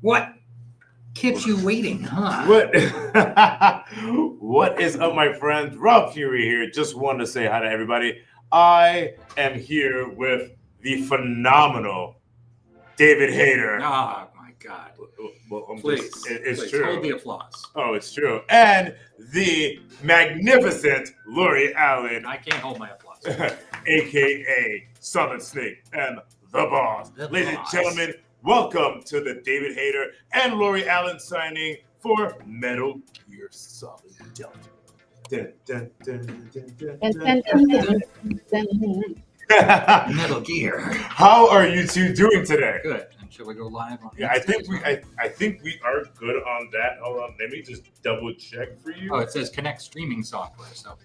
What keeps you waiting, huh? What is up, my friends? Rob Fury here. Just wanted to say hi to everybody. I am here with the phenomenal David Hayter. Oh my God! Well, Please, it's true. Hold the applause. Oh, it's true. And the magnificent Lori Allen, I can't hold my applause. aka Solid Snake and the Boss. Ladies and gentlemen, welcome to the David Hayter and Lori Allen signing for Metal Gear Solid Delta. Dun, dun, dun, dun, dun, Metal Gear. How are you two doing today? Good. And should we go live on? Yeah, I think we are good on that. Hold on, let me just double check for you. Oh, it says connect streaming software. So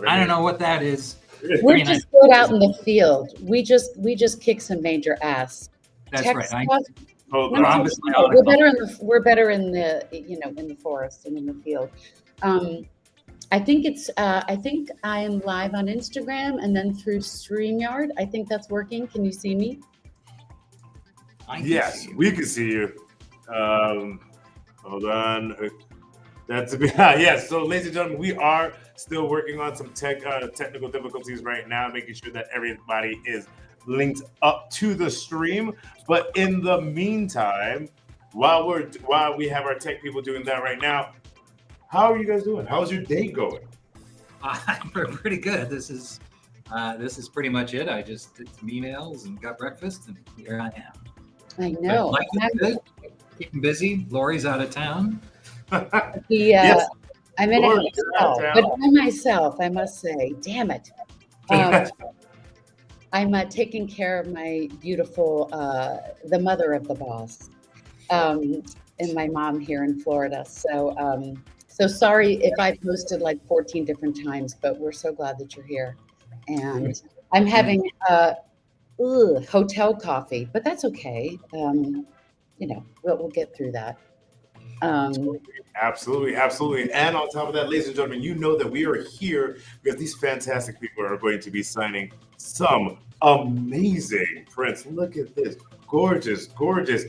I don't know what that is. We're just good out in the field. We just kick some major ass. That's Text right. us. We're better in the in the forest and in the field. I think I am live on Instagram and then through StreamYard. I think that's working. Can you see me? Yes, we can see you. Hold on. Yes. So, ladies and gentlemen, we are still working on some technical difficulties right now, making sure that everybody is linked up to the stream. But in the meantime, while we have our tech people doing that right now, how are you guys doing? How's your day going? We're pretty good. This is pretty much it. I just did some emails and got breakfast, and here I am. I know. Life is good. Keeping busy. Lori's out of town. Yes. I'm in a hotel, but by myself, I must say. Damn it. I'm taking care of my beautiful, the mother of the boss, and my mom here in Florida. So sorry if I posted like 14 different times, but we're so glad that you're here. And I'm having hotel coffee, but that's okay. We'll get through that. Absolutely. And on top of that, ladies and gentlemen, you know that we are here because these fantastic people are going to be signing some amazing prints. Look at this. Gorgeous,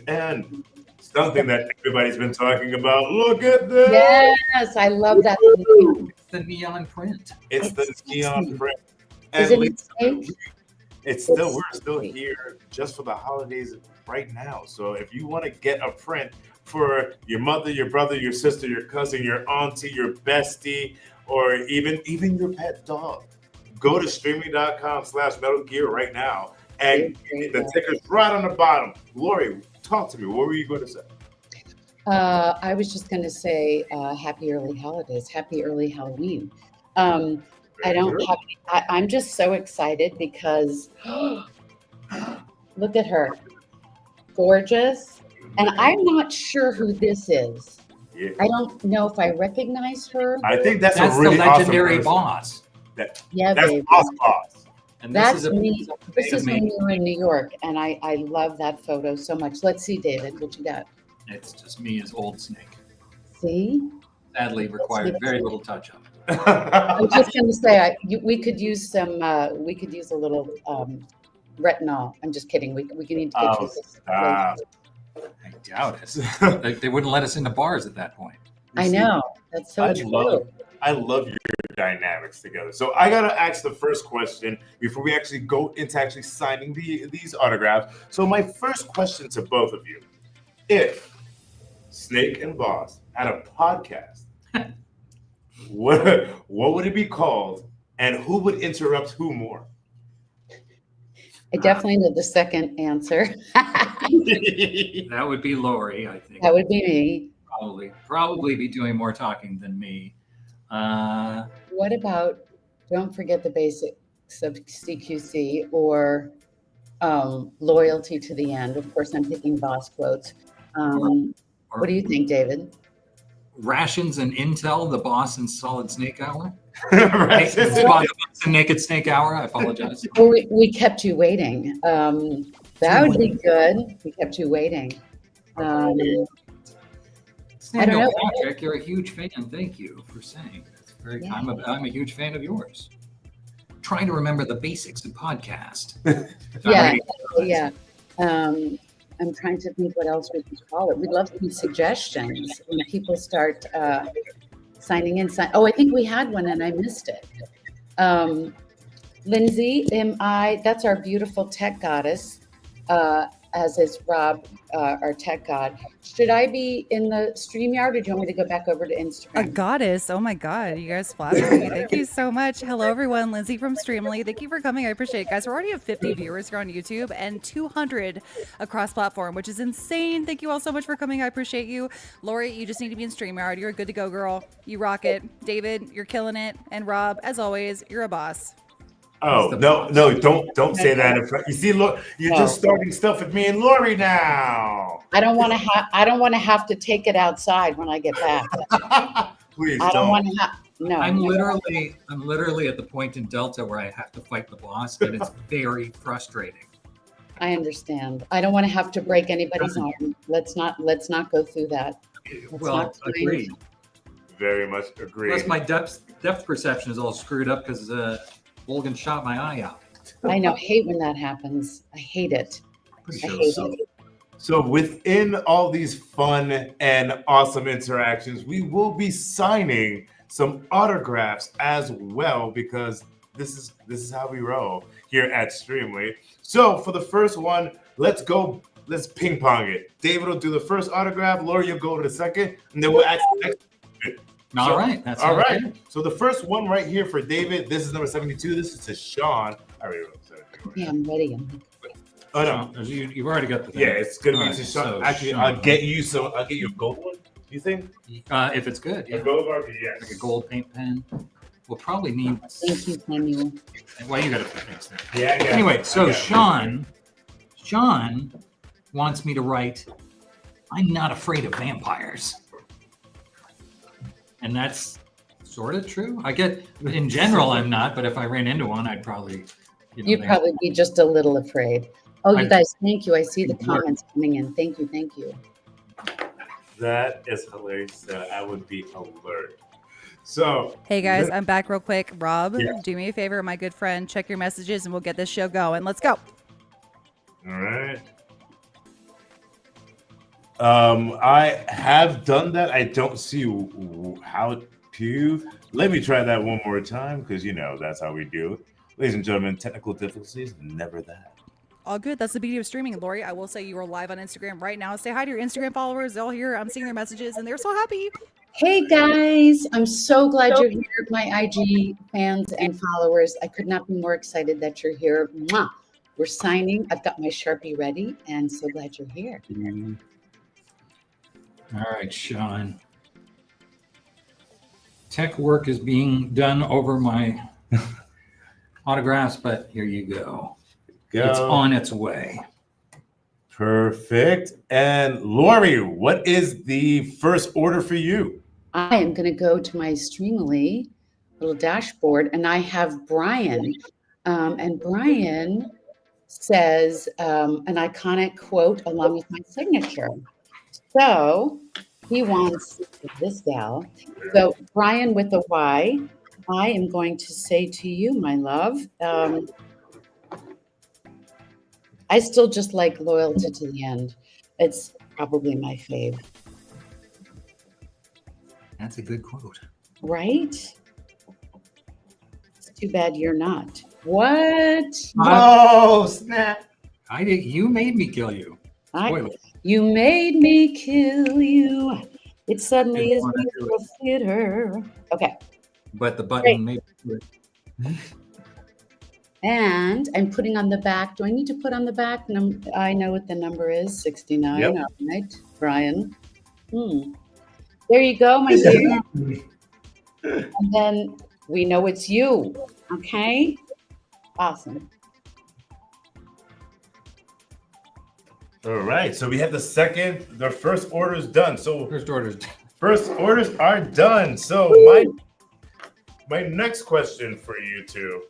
and something that everybody's been talking about. Look at this. Yes, I love that. It's the neon print. It's the neon print. Is it we're still here just for the holidays right now. So if you want to get a print for your mother, your brother, your sister, your cousin, your auntie, your bestie, or even your pet dog, go to streaming.com/Metal Gear right now. And the ticker's right on the bottom. Lori, talk to me. What were you going to say? I was just going to say happy early holidays, happy early Halloween. I'm just so excited because look at her. Gorgeous. And I'm not sure who this is. Yeah. I don't know if I recognize her. I think that's a the really legendary awesome boss. That's baby. Boss. And that's me. This is when we were in New York, and I love that photo so much. Let's see, David, what you got? It's just me as Old Snake. See? Sadly, required very little touch-up. I was just going to say, we could use some. We could use a little retinol. I'm just kidding. We need to get you this. I doubt it. They wouldn't let us into bars at that point. I know. That's so true. I love your dynamics together. So I got to ask the first question before we actually go into signing these autographs. So my first question to both of you, if Snake and Boss had a podcast, what would it be called, and who would interrupt who more? I definitely know the second answer. That would be Lori, I think. That would be me. Probably be doing more talking than me. What about, don't forget the basics of CQC or loyalty to the end. Of course, I'm picking boss quotes. What do you think, David? Rations and Intel, the Boss and Solid Snake Hour. Naked Snake Hour. I apologize. Well, we kept you waiting. That would be good. We kept you waiting. I don't know. Patrick, you're a huge fan. Thank you for saying. That's very kind. I'm a huge fan of yours. Trying to remember the basics of podcast. Yeah. I'm trying to think what else we can call it. We'd love some suggestions when people start signing in. Oh, I think we had one and I missed it. Lindsay, that's our beautiful tech goddess, as is Rob, our tech god. Should I be in the StreamYard or do you want me to go back over to A Instagram? goddess. Oh my God. You guys flatter me. Thank you so much. Hello, everyone. Lindsay from Streamly. Thank you for coming. I appreciate it. Guys, we're already at 50 viewers here on YouTube and 200 across platform, which is insane. Thank you all so much for coming. I appreciate you. Lori, you just need to be in StreamYard. You're a good to go, girl. You rock it. David, you're killing it. And Rob, as always, you're a boss. Oh no, don't say that. You see, look, you're just starting stuff with me and Lori now. I don't want to have to take it outside when I get back. Please I don't want to have. No, I'm literally at the point in Delta where I have to fight the boss, and it's very frustrating. I understand. I don't want to have to break anybody's arm. Let's not go through that. Well, agreed. Very much agree. Plus, my depth perception is all screwed up because Volgan shot my eye out. I know. Hate when that happens. I hate it. Pretty I sure hate so. it. So within all these fun and awesome interactions, we will be signing some autographs as well, because this is how we roll here at Streamly. So for the first one, let's ping pong it. David will do the first autograph, Lori, you'll go to the second, and then we'll ask the next. All right. That's all right. good. So the first one right here for David, this is number 72. This is to Sean. I already wrote 72. Yeah, I'm ready. Oh no. You've already got the thing. Yeah, it's gonna All be right, to Sean. so Actually, Sean. I'll get you a gold one. You think? If it's good, yeah. A gold Barbie, yes. Like a gold paint pen. We'll probably need. Thank you, Samuel. Well, you got to put things there. Yeah. Anyway, so Sean wants me to write, "I'm not afraid of vampires," and that's sort of true. I get, in general, I'm not, but if I ran into one, I'd probably. You'd probably be just a little afraid. Oh, you guys, thank you. I see the comments coming in. Thank you. That is hilarious. I would be alert. So, Hey guys, I'm back real quick. Rob, Yeah. do me a favor, my good friend. Check your messages and we'll get this show going. Let's go. all right. I have done that. I don't see how to. Let me try that one more time, because that's how we do it. Ladies and gentlemen, technical difficulties, never that. All good. That's the beauty of streaming. Lori, I will say you are live on Instagram right now. Say hi to your Instagram followers. They're all here. I'm seeing their messages and they're so happy. Hey guys, I'm so glad you're here, my IG fans and followers. I could not be more excited that you're here. Mwah. We're signing. I've got my Sharpie ready and so glad you're here. All right, Sean. Tech work is being done over my autographs, but here you go. It's on its way. Perfect. And Lori, what is the first order for you? I am going to go to my Streamly little dashboard and I have Brian. And Brian says an iconic quote along with my signature. So he wants this gal. So Brian with a Y, I am going to say to you, my love, I still just like loyalty to the end. It's probably my fave. That's a good quote. Right? It's too bad you're not. What? Oh, snap. You made me kill you. Spoiler. You made me kill you. It suddenly is Didn't wanna do musical theater. Okay. But the button made me do it. And I'm putting on the back. Do I need to put on the back? I know what the number is, 69. Yep. All right, Brian. There you go, my dear. And then we know it's you. Okay? Awesome. All right. So we have the first order is done. So First order's first orders are done. So my next question for you two.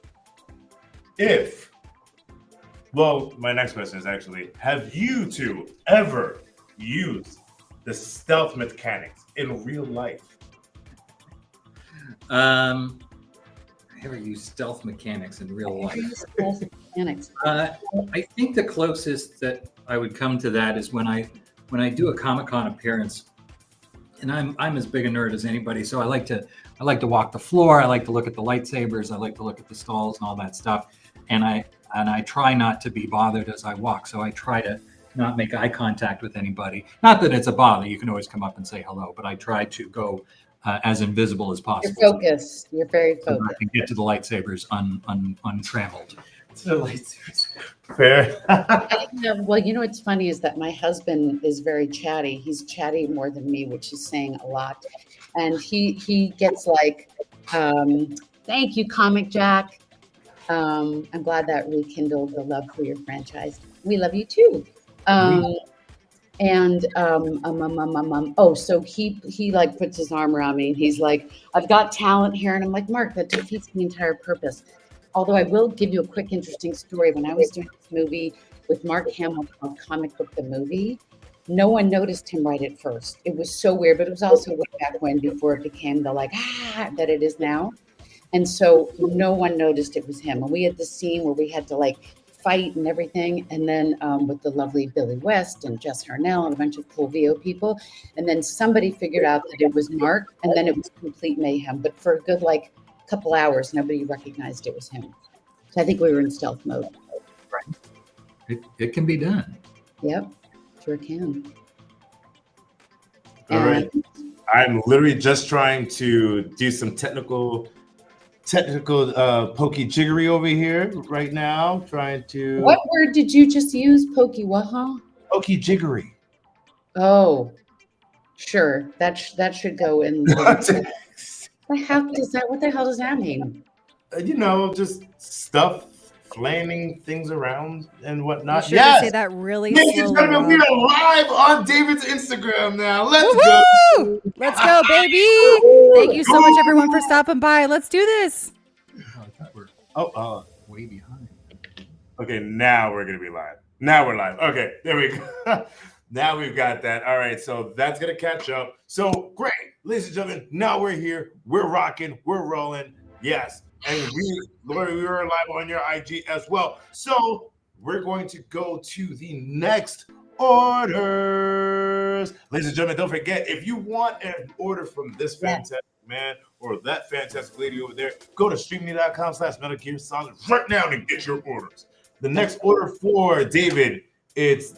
My next question is actually, have you two ever used the stealth mechanics in real life? I ever use stealth mechanics in real life. Mechanics. I think the closest that I would come to that is when I do a Comic-Con appearance, and I'm as big a nerd as anybody, so I like to walk the floor. I like to look at the lightsabers. I like to look at the stalls and all that stuff. And I try not to be bothered as I walk. So I try to not make eye contact with anybody. Not that it's a bother. You can always come up and say hello, but I try to go as invisible as possible. You're focused. You're very So focused. I can get to the lightsabers untrammeled. To the lightsabers. Fair. Well, you know what's funny is that my husband is very chatty. He's chatty more than me, which is saying a lot. And he gets like, thank you, Comic Jack. I'm glad that rekindled the love for your franchise. We love you too. Oh, so he like puts his arm around me and he's like, I've got talent here. And I'm like, Mark, that defeats the entire purpose. Although I will give you a quick, interesting story. When I was doing this movie with Mark Hamill called Comic Book the Movie, no one noticed him right at first. It was so weird, but it was also way back when, before it became the like, that it is now. And so no one noticed it was him. And we had the scene where we had to like fight and everything. And then with the lovely Billy West and Jess Harnell and a bunch of cool VO people. And then somebody figured out that it was Mark, and then it was complete mayhem. But for a good like couple hours, nobody recognized it was him. So I think we were in stealth mode. Right. It can be done. Yep, sure can. All right. I'm literally just trying to do some technical pokey jiggery over here right now. Trying to. What word did you just use? Pokey what, huh? Pokey jiggery. Oh, sure. That should go in. What the hell does that mean? Just stuff, flaming things around and whatnot. You should say that really Ladies and slowly. gentlemen, we are live on David's Instagram now. Let's Woo-hoo! Let's go, baby. Thank you so much, everyone, for stopping by. Let's do this. Oh, I thought we're go. way behind. Okay, now we're gonna be live. Now we're live. Okay, there we go. Now we've got that. All right, so that's gonna catch up. So great, ladies and gentlemen. Now we're here. We're rocking. We're rolling. Yes, and Lori, we are live on your IG as well. So we're going to go to the next orders, ladies and gentlemen. Don't forget, if you want an order from this fantastic man or that fantastic lady over there, go to streaming.com/MetalGearSolid right now and get your orders. The next order for David, it's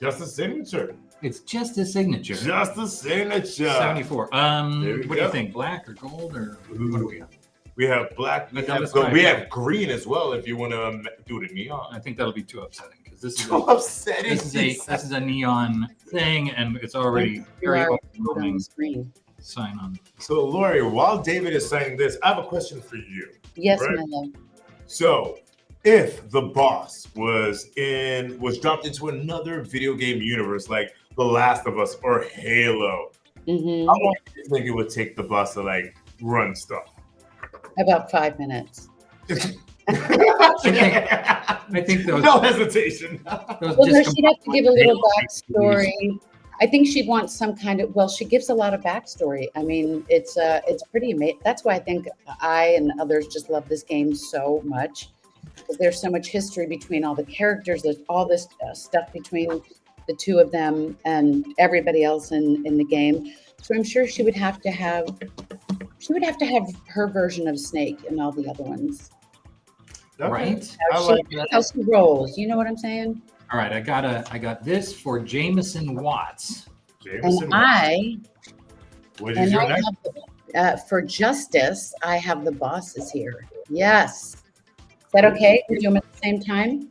just a signature. It's just a signature. Just a signature. 74. What do go. you think? Black or gold or what do we have? We have black. We have gold. We have green as well. If you want to do the neon, I think that'll be too upsetting because this is too upsetting. This is a neon thing, and it's already very overwhelming. Screen. Sign on. So, Lori, while David is signing this, I have a question for you. Yes, right? my love. So, if the boss was dropped into another video game universe like The Last of Us or Halo, Mm-hmm. how long do you think it would take the boss to like run stuff? About 5 minutes. I think those. No hesitation. Those Well, no, she'd have to give a little discombobulated backstory. I think she'd want some kind of. Well, she gives a lot of backstory. I mean, it's pretty amazing. That's why I think I and others just love this game so much, because there's so much history between all the characters. There's all this stuff between the two of them and everybody else in the game. So I'm sure she would have to have her version of Snake and all the other ones. Right? How she rolls. You know what I'm saying? All right, I got this for Jameson Watts. Jameson, what is And your I next? have for Justice, I have the bosses here. Yes. Is that okay? We do them at the same time?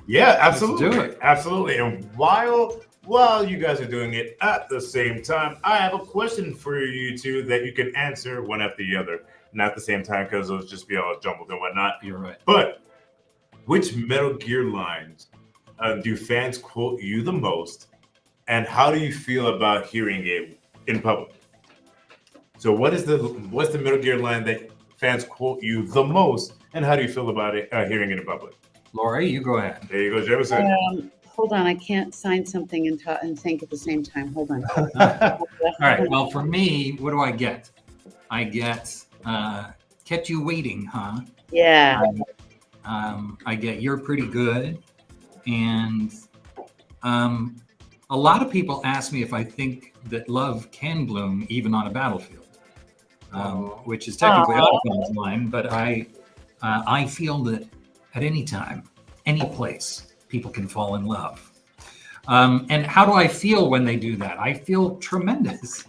Yeah, absolutely. do it. Absolutely. And while you guys are doing it at the same time, I have a question for you two that you can answer one after the other. Not at the same time because it'll just be all jumbled and whatnot. You're right. But which Metal Gear lines do fans quote you the most? And how do you feel about hearing it in public? So what's the Metal Gear line that fans quote you the most? And how do you feel about it hearing it in public? Lori, you go ahead. There you go, Jameson. Hold on, I can't sign something and think at the same time. Hold on. All right. Well, for me, what do I get? I get kept you waiting, huh? Yeah. I get you're pretty good, and A lot of people ask me if I think that love can bloom even on a battlefield, which is technically out of God's line, but I feel that at any time, any place, people can fall in love. And how do I feel when they do that? I feel tremendous.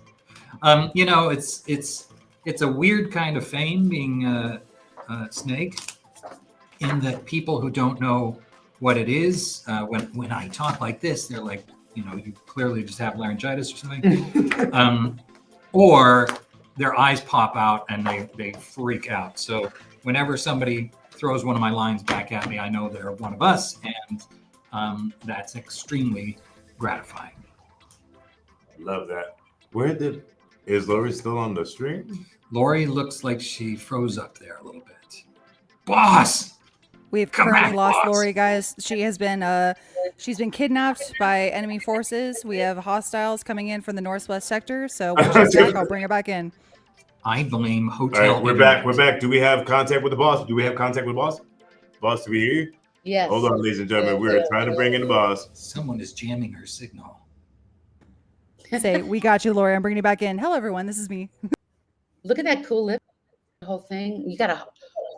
You know, it's a weird kind of fame being a snake, in that people who don't know what it is, when I talk like this, they're like, you know, you clearly just have laryngitis or something, or their eyes pop out and they freak out. So whenever somebody throws one of my lines back at me, I know they're one of us, and that's extremely gratifying. Love that. Is Lori still on the stream? Lori looks like she froze up there a little bit. Boss! We've Come currently back, lost boss. Lori, guys. She has been she's been kidnapped by enemy forces. We have hostiles coming in from the northwest sector. So when she's back, I'll bring her back in. I blame All hotel. right, we're back. We're back. Do we have contact with the boss? Do we have contact with the boss? Boss, do we hear you? Yes. Hold on, ladies and gentlemen. We're trying to bring in the boss. Someone is jamming her signal. Say, we got you, Lori. I'm bringing you back in. Hello, everyone. This is me. Look at that cool lip, the whole thing. You got a.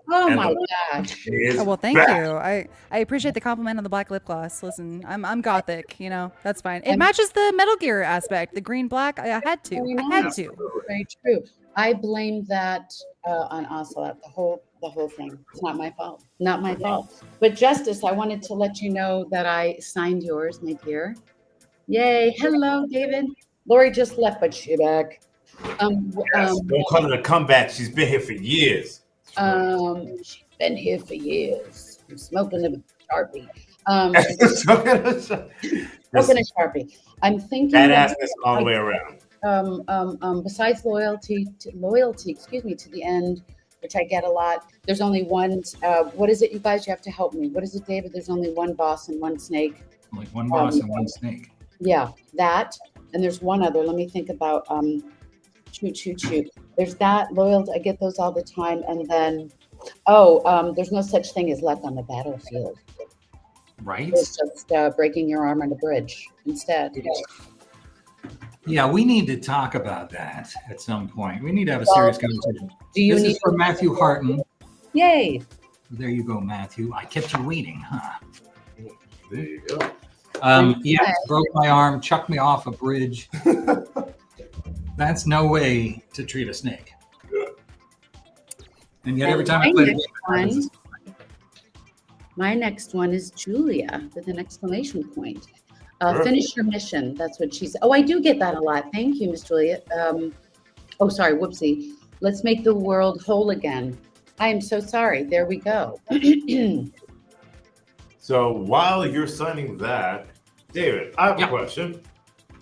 Oh my gosh. Oh, well, thank you. I appreciate the compliment on the black lip gloss. Listen, I'm gothic, you know, that's fine. It matches the Metal Gear aspect, the green black. I had to. Very true. I blame that on Ocelot, the whole thing. It's not my fault. Not my fault. But Justice, I wanted to let you know that I signed yours, my dear. Yay. Hello, David. Lori just left, but she's back. Don't call it a comeback. She's been here for years. She's been here for years. I'm smoking a Sharpie. Smoking a Sharpie. I'm thinking that assness all the way around. Besides loyalty to the end, which I get a lot. There's only one. What is it, you guys? You have to help me. What is it, David? There's only one boss and one snake. Only one boss and one snake. Yeah, that. And there's one other. Let me think about. Shoot. There's that loyalty. I get those all the time. And then, there's no such thing as luck on the battlefield. Right. It's just breaking your arm on the bridge instead. Yeah, we need to talk about that at some point. We need to have a serious conversation. This is for Matthew Harton. Yay. There you go, Matthew. I kept you waiting, huh? There you go. Yeah, broke my arm, chucked me off a bridge. That's no way to treat a snake. And yet every time I play the game, my next one is Julia with an exclamation point. Finish your mission. That's what she said. Oh, I do get that a lot. Thank you, Miss Julia. Sorry, whoopsie. Let's make the world whole again. I am so sorry. There we go. So while you're signing that, David, I have a question.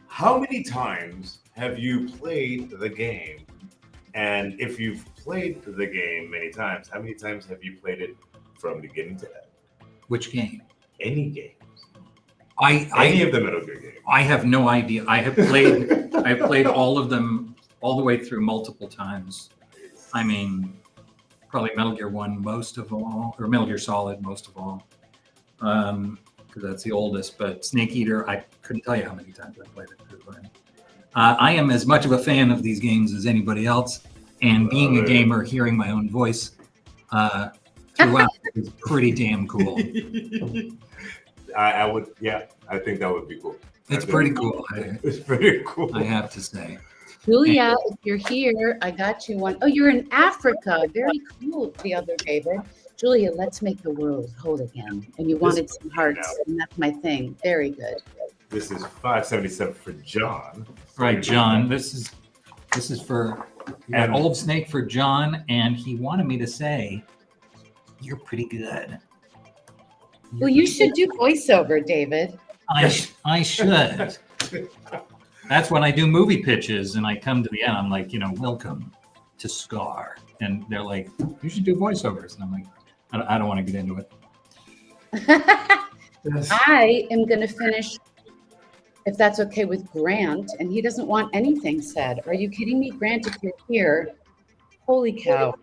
How many times have you played the game? And if you've played the game many times, how many times have you played it from beginning to end? Which game? Any games. Any of the Metal Gear games. I have no idea. I've played all of them all the way through multiple times. I mean, probably Metal Gear 1 most of all, or Metal Gear Solid most of all. Because that's the oldest, but Snake Eater, I couldn't tell you how many times I played it through. I am as much of a fan of these games as anybody else, and being a gamer, hearing my own voice throughout is pretty damn cool. I would, I think that would be cool. It's pretty cool. It's pretty cool. I have to say. Julia, if you're here, I got you one. Oh, you're in Africa. Very cool, the other David. Julia, let's make the world whole again. And you wanted some hearts, and that's my thing. Very good. This is 577 for John. Right, John. This is for an old snake for John, and he wanted me to say, "You're pretty good." Well, you should do voiceover, David. I should. That's when I do movie pitches, and I come to the end. I'm like, welcome to Scar, and they're like, you should do voiceovers, and I'm like, I don't want to get into it. I am going to finish, if that's okay with Grant, and he doesn't want anything said. Are you kidding me, Grant? If you're here, holy cow.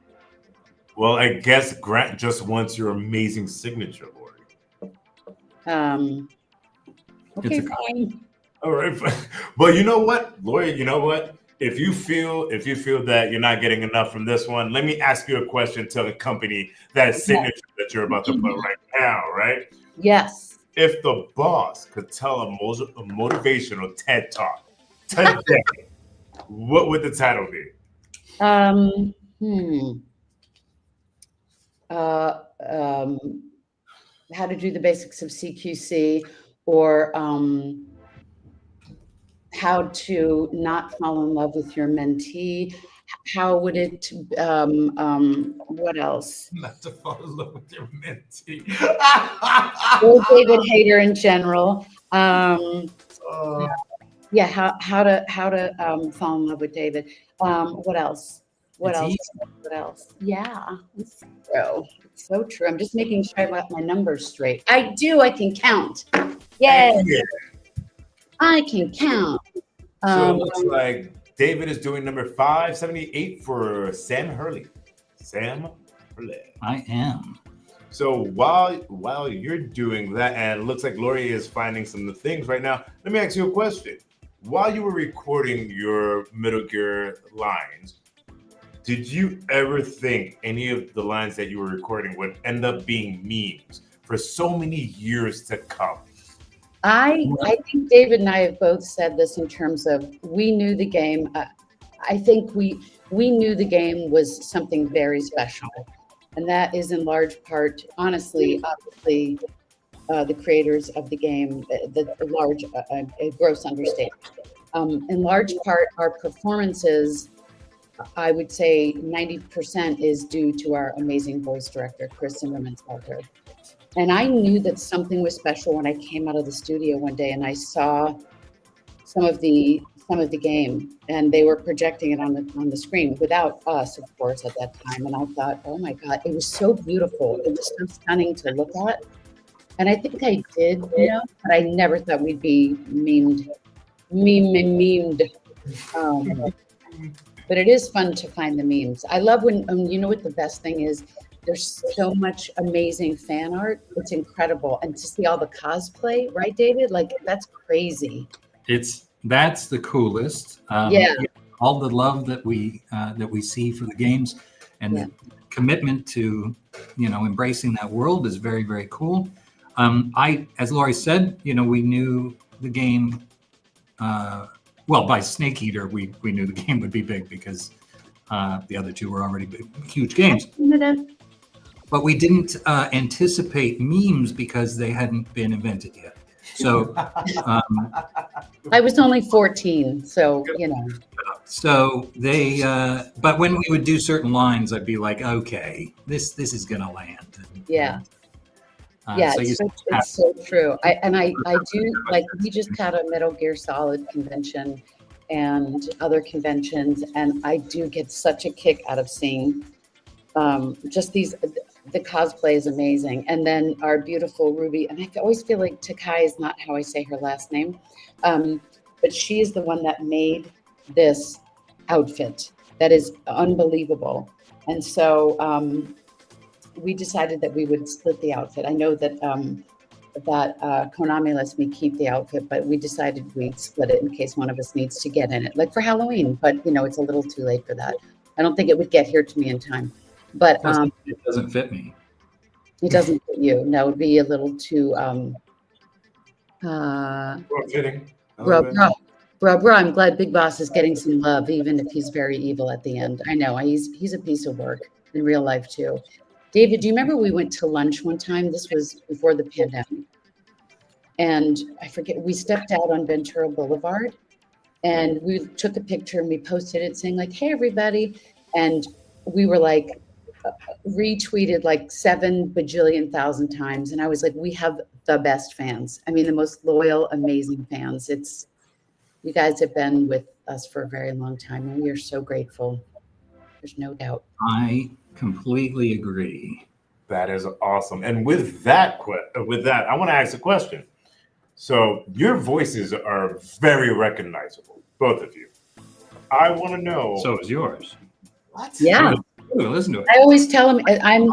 Well, I guess Grant just wants your amazing signature, Lori. Okay, It's a fine. All right, but you know what, Lori? You know what? If you feel that you're not getting enough from this one, let me ask you a question to the company that signature that you're about to put right now, right? Yes. If the boss could tell a motivational TED talk today, what would the title be? Um, hmm. Uh, um, how to do the basics of CQC, or how to not fall in love with your mentee. How would it, what else? Not to fall in love with your mentee. Or David Hayter in general. Uh, Yeah, how to fall in love with David. What else? What It's else? easy. What else? Yeah, it's true. It's so true. I'm just making sure I got my numbers straight. I do. I can count. Yay! yeah. I can count. So it Um, looks like David is doing number 578 for Sam Hurley. Sam Hurley. I am. So while you're doing that, and it looks like Lori is finding some of the things right now, let me ask you a question. While you were recording your Middle Gear lines, did you ever think any of the lines that you were recording would end up being memes for so many years to come? I think David and I have both said this in terms of we knew the game. I think we knew the game was something very special, and that is in large part, honestly, obviously, the creators of the game. The large, a gross understatement. In large part, our performances, I would say 90% is due to our amazing voice director, Chris Zimmerman's Hayter. And I knew that something was special when I came out of the studio one day and I saw some of the game, and they were projecting it on the screen without us, of course, at that time. And I thought, oh my God, it was so beautiful. It was so stunning to look at. And I think I did, but I never thought we'd be memed. But it is fun to find the memes. I love when, you know what the best thing is? There's so much amazing fan art. It's incredible. And to see all the cosplay, right, David? Like, that's crazy. That's the coolest. Yeah. All the love that we see for the games, and the commitment to embracing that world is very, very cool. As Laurie said, we knew the game. Well, by Snake Eater, we knew the game would be big because the other two were already big, huge games. But we didn't anticipate memes because they hadn't been invented yet. So I was only 14, so So they, but when we would do certain lines, I'd be like, okay, this is gonna land. Yeah. So It's so true. I do, like, we just had a Metal Gear Solid convention and other conventions, and I do get such a kick out of seeing just the cosplay is amazing. And then our beautiful Ruby, and I always feel like Takai is not how I say her last name, but she is the one that made this outfit that is unbelievable. And so we decided that we would split the outfit. I know that Konami lets me keep the outfit, but we decided we'd split it in case one of us needs to get in it, like for Halloween. But it's a little too late for that. I don't think it would get here to me in time. But it doesn't fit me. It doesn't fit you. No, it would be a little too Fitting. Bro, I'm glad Big Boss is getting some love, even if he's very evil at the end. I know he's a piece of work in real life too. David, do you remember we went to lunch one time? This was before the pandemic. And I forget, we stepped out on Ventura Boulevard and we took a picture and we posted it saying like, hey, everybody. And we were like, retweeted like 7 bajillion thousand times. And I was like, we have the best fans. I mean, the most loyal, amazing fans. You guys have been with us for a very long time and we are so grateful. There's no doubt. I completely agree. That is awesome. And with that, I want to ask a question. So your voices are very recognizable, both of you. I want to know. So is yours. What? Yeah. Listen to it. I always tell him I'm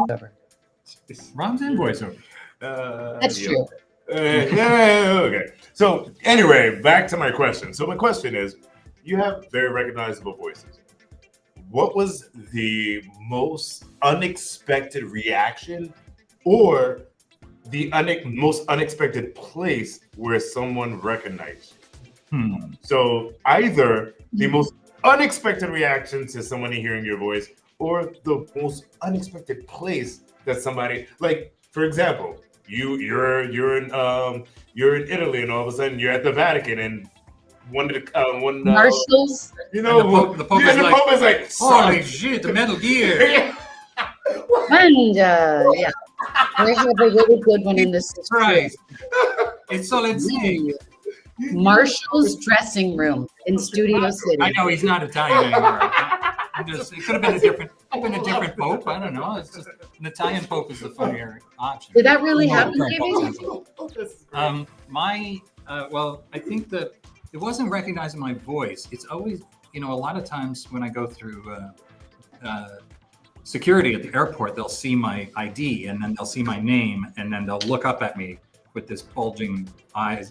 Ron's in voiceover. That's true. Okay. So anyway, back to my question. So my question is, you have very recognizable voices. What was the most unexpected reaction or the most unexpected place where someone recognized you? So either the most unexpected reaction to somebody hearing your voice or the most unexpected place that somebody, like, for example, you're in Italy and all of a sudden you're at the Vatican and Marshall's. you know, the Pope, yeah, the Pope is like, holy shit, the Metal Gear. And yeah, we have a really good one in this. Christ. It's Solid Snake. Marshall's dressing room in Studio City. I know he's not Italian anymore. It could have been a different Pope. I don't know. It's just an Italian Pope is the funnier option. Did that really happen, Current David? Well, I think that it wasn't recognizing my voice. It's always, a lot of times when I go through security at the airport, they'll see my ID and then they'll see my name and then they'll look up at me with the bulging eyes,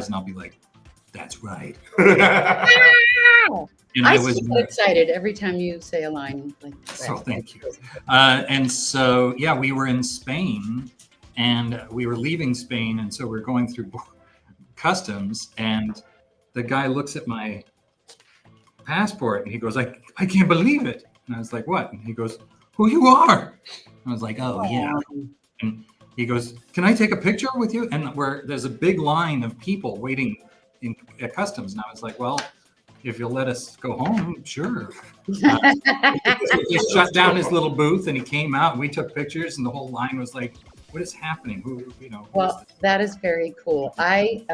and I'll be like, "That's right." And I get excited every time you say a line like that. So thank you. And so, yeah, we were in Spain and we were leaving Spain. And so we're going through customs and the guy looks at my passport and he goes, I can't believe it. And I was like, what? And he goes, who you are? I was like, oh, yeah. And he goes, can I take a picture with you? And there's a big line of people waiting at customs. And I was like, well, if you'll let us go home, sure. He just shut down his little booth and he came out and we took pictures and the whole line was like, what is happening? Well, that is very cool. I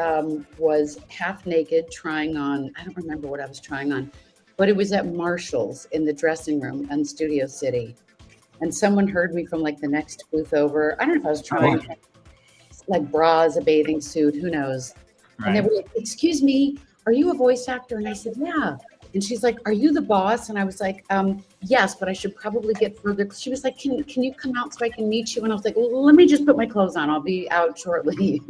was half naked trying on, I don't remember what I was trying on, but it was at Marshall's in the dressing room in Studio City. And someone heard me from like the next booth over. I don't know if I was trying like bras, a bathing suit, who knows? Right. And they were like, excuse me, are you a voice actor? And I said, yeah. And she's like, are you the boss? And I was like, yes, but I should probably get further. She was like, can you come out so I can meet you? And I was like, well, let me just put my clothes on. I'll be out shortly.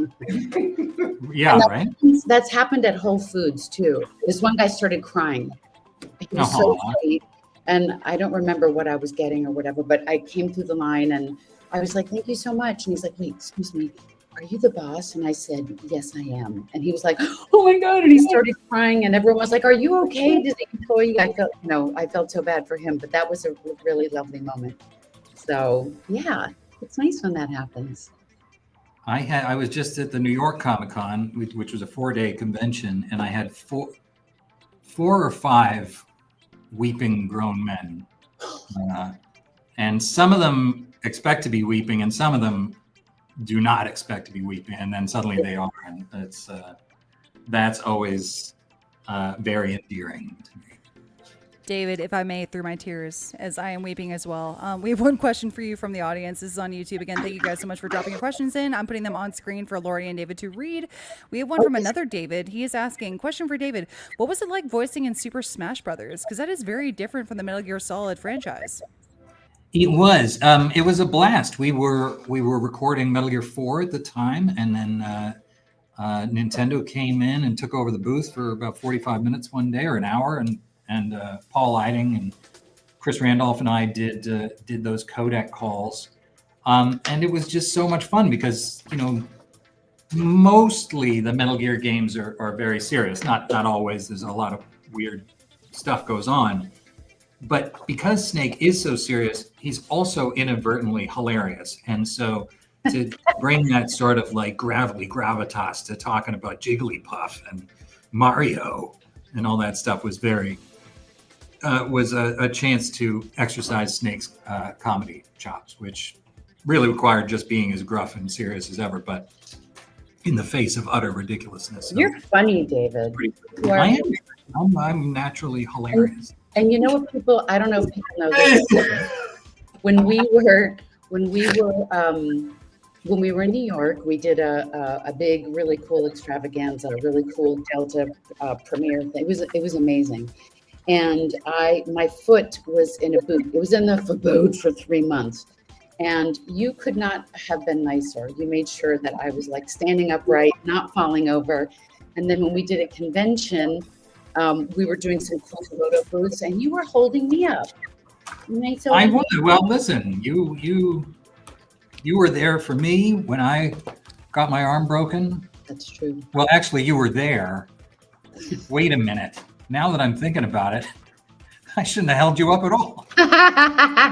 Yeah, right. That's happened at Whole Foods too. This one guy started crying. He was so sweet. And I don't remember what I was getting or whatever, but I came through the line and I was like, thank you so much. And he's like, wait, excuse me, are you the boss? And I said, yes, I am. And he was like, oh my God. And he started crying and everyone was like, are you okay? Did the employee? I felt so bad for him, but that was a really lovely moment. So yeah, it's nice when that happens. I was just at the New York Comic-Con, which was a 4-day convention, and I had four or five weeping grown men. And some of them expect to be weeping and some of them do not expect to be weeping, and then suddenly they are, and that's always very endearing to me. David, if I may, through my tears, as I am weeping as well. We have one question for you from the audience. This is on YouTube. Again, thank you guys so much for dropping your questions in. I'm putting them on screen for Lori and David to read. We have one from another David. He is asking, question for David, what was it like voicing in Super Smash Brothers? Because that is very different from the Metal Gear Solid franchise. It was a blast. We were recording Metal Gear 4 at the time, and then Nintendo came in and took over the booth for about 45 minutes one day or an hour, and Paul Eiding and Chris Randolph and I did those codec calls, and it was just so much fun because mostly the Metal Gear games are very serious. Not always. There's a lot of weird stuff goes on. But because Snake is so serious, he's also inadvertently hilarious. And so to bring that sort of like gravitas to talking about Jigglypuff and Mario and all that stuff was was a chance to exercise Snake's comedy chops, which really required just being as gruff and serious as ever, but in the face of utter ridiculousness. You're funny, David. I'm naturally hilarious. And you know what, people? I don't know if people know this. When we were in New York, we did a big, really cool extravaganza, a really cool Delta premiere thing. It was amazing. And my foot was in a boot. It was in the boot for 3 months. And you could not have been nicer. You made sure that I was like standing upright, not falling over. And then when we did a convention, we were doing some cool photo booths, and you were holding me up. I would. Well, listen, you were there for me when I got my arm broken. That's true. Well, actually, you were there. Wait a minute. Now that I'm thinking about it, I shouldn't have held you up at all.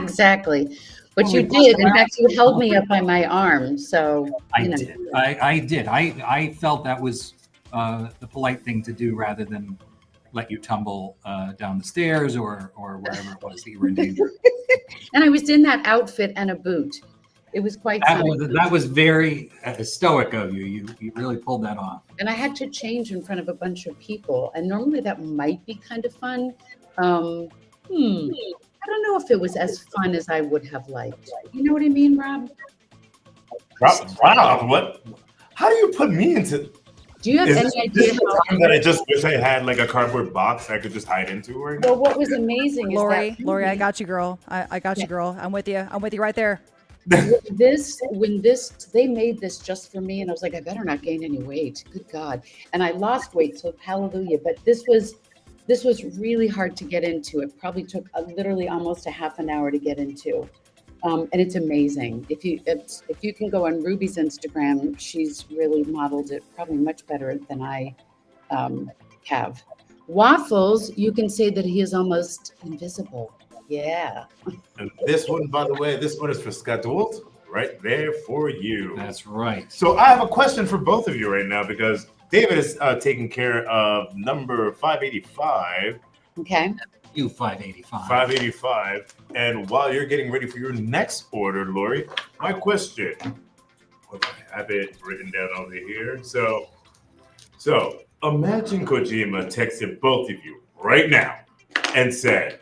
Exactly. But Well, you we did. In busted fact, you held me up by my arm. So I you know. did. I did. I felt that was the polite thing to do rather than let you tumble down the stairs or wherever it was that you were in danger. And I was in that outfit and a boot. It was quite something. That was very stoic of you. You really pulled that off. And I had to change in front of a bunch of people. And normally that might be kind of fun. I don't know if it was as fun as I would have liked. You know what I mean, Rob? Rob, what? How do you put me into? Do you have any idea This is the how? time that I just wish I had like a cardboard box I could just hide into right now. Well, what was amazing is Lori, that Lori, I got you, girl. I got you, girl. I'm with you. I'm with you right there. when they made this just for me, and I was like, I better not gain any weight. Good God. And I lost weight, so hallelujah. But this was really hard to get into. It probably took literally almost a half an hour to get into. And it's amazing. If you can go on Ruby's Instagram, she's really modeled it probably much better than I have. Waffles, you can say that he is almost invisible. Yeah. And this one, by the way, this one is for scheduled right there for you. That's right. So I have a question for both of you right now because David is taking care of number 585. Okay. You 585. 585. And while you're getting ready for your next order, Lori, my question. I have it written down over here. So imagine Kojima texted both of you right now and said,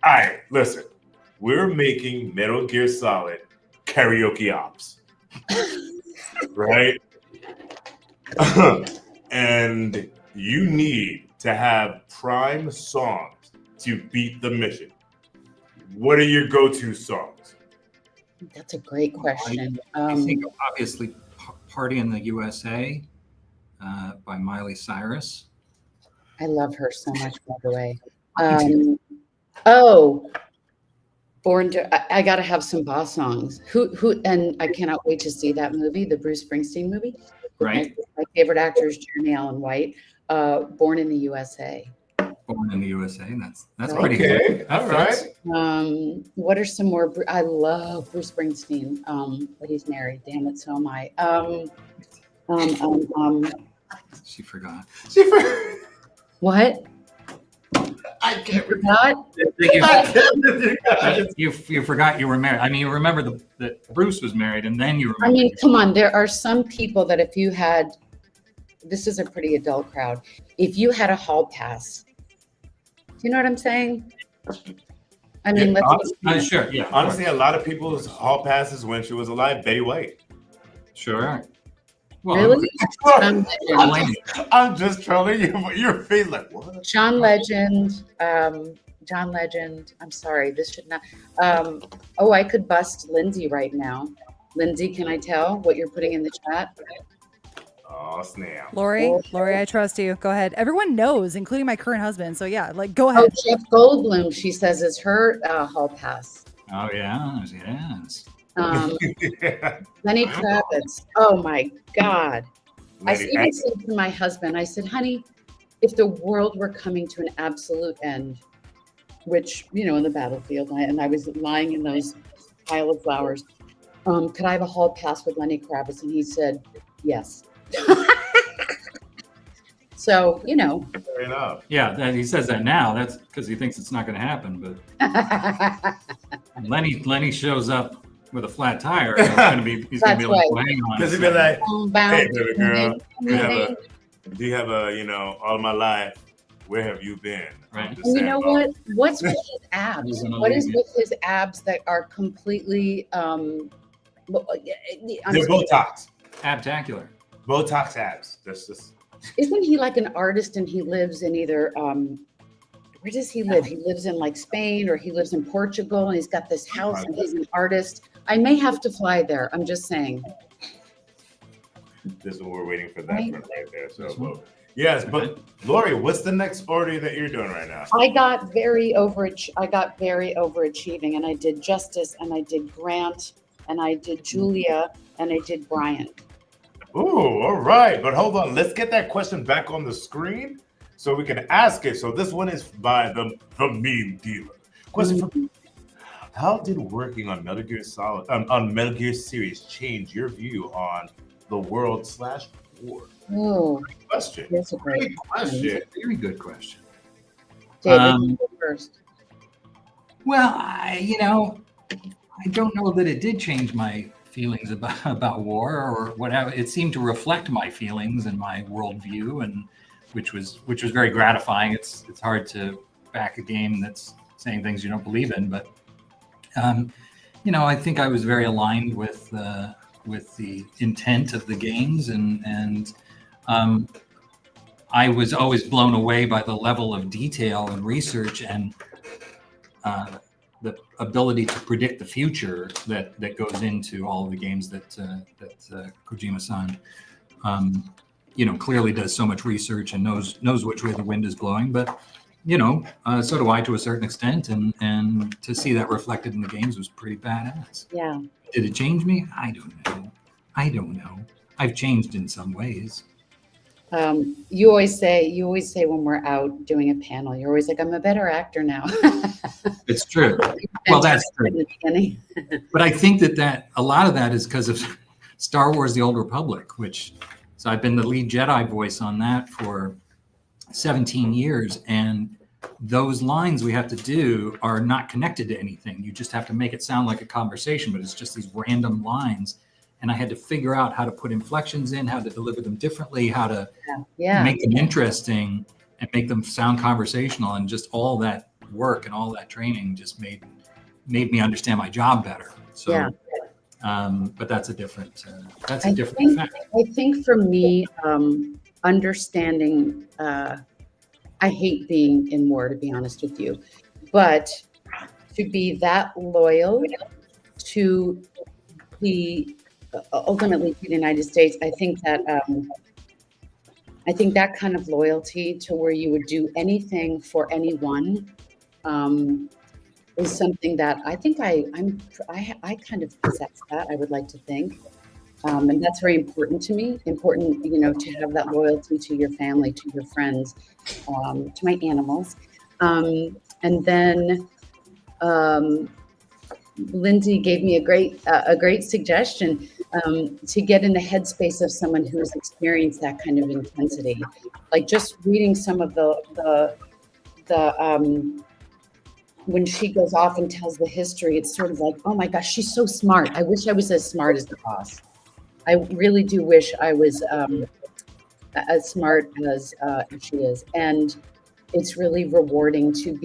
all right, listen, we're making Metal Gear Solid karaoke ops. Right? And you need to have prime songs to beat the mission. What are your go-to songs? That's a great question. I think obviously Party in the USA by Miley Cyrus. I love her so much, by the way. I got to have some boss songs. And I cannot wait to see that movie, the Bruce Springsteen movie. Right. My favorite actor is Jeremy Allen White. Born in the USA. Born in the USA. That's Right. pretty good. All right. What are some more? I love Bruce Springsteen, but he's married. Damn it, so am I. She forgot. What? I can't Forgot? You forgot you were married. I mean, you remember that Bruce was married, and then you remember. I mean, come on. There are some people that if you had, this is a pretty adult crowd. If you had a hall pass, do you know what I'm saying? I mean, Sure, yeah. Honestly, a lot of people's hall passes when she was alive, Betty White. Sure. Well, really? I'm just trolling you, but your face like what? John Legend. John Legend. I'm sorry, this should not. I could bust Lindsay right now. Lindsay, can I tell what you're putting in the chat? Oh snap! Lori, I trust you. Go ahead. Everyone knows, including my current husband. So yeah, like go Oh, ahead. Jeff Goldblum. She says is her hall pass. Oh yes. Lenny Kravitz. Oh my God. I even said to my husband, I said, honey, if the world were coming to an absolute end, which, in the battlefield, and I was lying in those pile of flowers, could I have a hall pass with Lenny Kravitz? And he said, yes. So, Fair enough. Yeah, he says that now. That's because he thinks it's not going to happen. But Lenny shows up with a flat tire. So he's going to be like, well, hang on. Because he'd be like, hey, Hey, baby girl, do you have a, all my life, where have you been? Right. And you know what? What's with his abs? What is with his abs that are completely They're Botox. Abtacular. Botox abs. That's just. Isn't he like an artist and he lives in either where does he live? He lives in like Spain or he lives in Portugal and he's got this house and he's an artist. I may have to fly there. I'm just saying. This is what we're waiting for that Right. one right there. So, This one? well, yes, but Lori, what's the next order that you're doing right now? I got very overachieving, and I did Justice, and I did Grant, and I did Julia, and I did Brian. Ooh, all right. But hold on. Let's get that question back on the screen so we can ask it. So this one is by the meme dealer. Question for how did working on Metal Gear Solid on Metal Gear series change your view on the world/war? Oh, Question. that's a great Great question. Very good question. David, you go first. Well, I don't know that it did change my feelings about war or whatever. It seemed to reflect my feelings and my worldview, and which was very gratifying. It's hard to back a game that's saying things you don't believe in, but I think I was very aligned with the intent of the games, and I was always blown away by the level of detail and research and the ability to predict the future that goes into all of the games that Kojima-san, clearly does so much research and knows which way the wind is blowing. But so do I to a certain extent, and to see that reflected in the games was pretty badass. Yeah. Did it change me? I don't know. I've changed in some ways. You always say when we're out doing a panel, you're always like, I'm a better actor now. It's true. Well, that's true. In the beginning. But I think that a lot of that is because of Star Wars: The Old Republic, so I've been the lead Jedi voice on that for 17 years, and those lines we have to do are not connected to anything. You just have to make it sound like a conversation, but it's just these random lines. And I had to figure out how to put inflections in, how to deliver them differently, how to make them interesting and make them sound conversational. And just all that work and all that training just made me understand my job better. So, but that's a different effect. I think for me, understanding, I hate being in war, to be honest with you, but to be that loyal to ultimately to the United States, I think that kind of loyalty to where you would do anything for anyone is something that I think I kind of possess that. I would like to think, and that's very important to me. Important, to have that loyalty to your family, to your friends, to my animals, and then. Lindsay gave me a great suggestion to get in the headspace of someone who's experienced that kind of intensity. Like just reading some of the when she goes off and tells the history, it's sort of like, oh my gosh, she's so smart. I wish I was as smart as the boss. I really do wish I was as smart as she is, and it's really rewarding to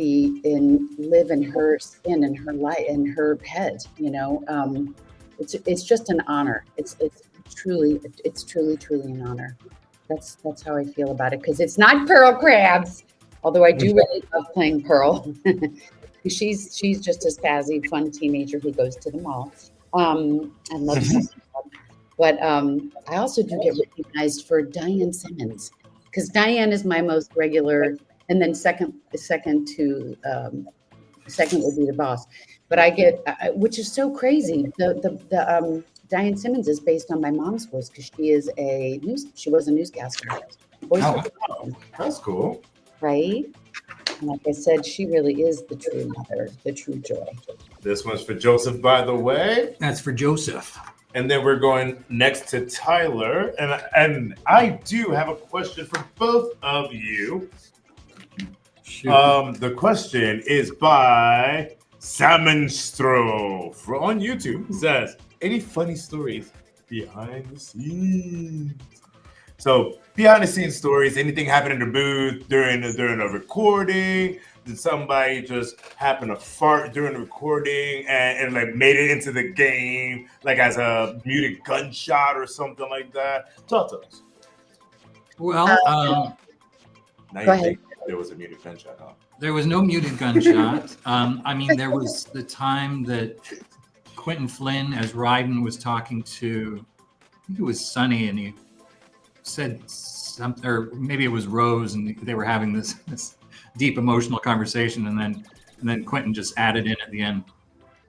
live in her skin and her light and her head. It's just an honor. It's truly an honor. That's how I feel about it, because it's not Pearl Crabs, although I do really love playing Pearl. She's just a spazzy, fun teenager who goes to the mall and loves it. But I also do get recognized for Diane Simmons, because Diane is my most regular. And then second would be the boss, but I get, which is so crazy. The Diane Simmons is based on my mom's voice, because she was a newscaster. Wow. That's cool. Right? And like I said, she really is the true mother, the true joy. This one's for Joseph, by the way. That's for Joseph. And then we're going next to Tyler, and I do have a question for both of you. The question is by Salmonstro on YouTube. It says, any funny stories behind the scenes? So behind the scenes stories, anything happened in the booth during a recording? Did somebody just happen to fart during the recording and like made it into the game, like as a muted gunshot or something like that? Talk to us. Well, Now Go you ahead. think there was a muted gunshot, huh? there was no muted gunshot. I mean, there was the time that Quentin Flynn as Ryden was talking to, I think it was Sonny, and he said something, or maybe it was Rose, and they were having this deep emotional conversation, and then Quentin just added in at the end,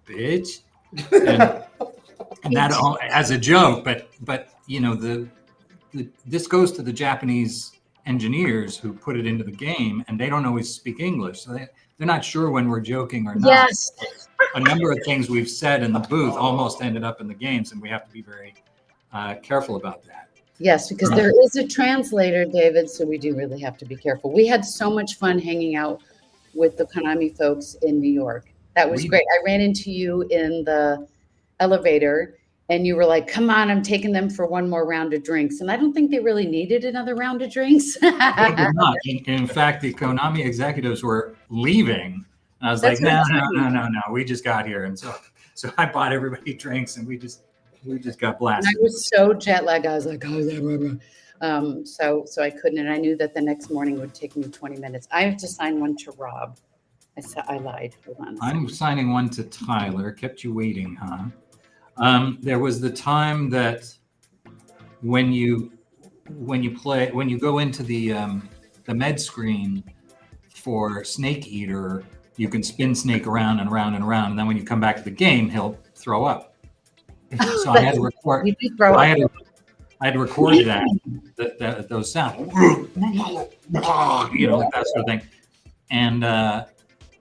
bitch, and that all, as a joke, but you know this goes to the Japanese engineers who put it into the game, and they don't always speak English, so they're not sure when we're joking or not. Yes. A number of things we've said in the booth almost ended up in the games, and we have to be very careful about that. Yes, because there is a translator, David, so we do really have to be careful. We had so much fun hanging out with the Konami folks in New York. That was great. I ran into you in the elevator, and you were like, come on, I'm taking them for one more round of drinks. And I don't think they really needed another round of drinks. They did not. In fact, the Konami executives were leaving. And I was like, no, we just got here. And so I bought everybody drinks, and we just got blasted. And I was so jet lagged. I was like, oh, so I couldn't. And I knew that the next morning would take me 20 minutes. I have to sign one to Rob. I lied. Hold on. I'm signing one to Tyler. Kept you waiting, huh? There was the time that when you go into the med screen for Snake Eater, you can spin Snake around and around and around, and then when you come back to the game, he'll throw up. So I had to record. I had to record that those sounds, like that sort of thing, and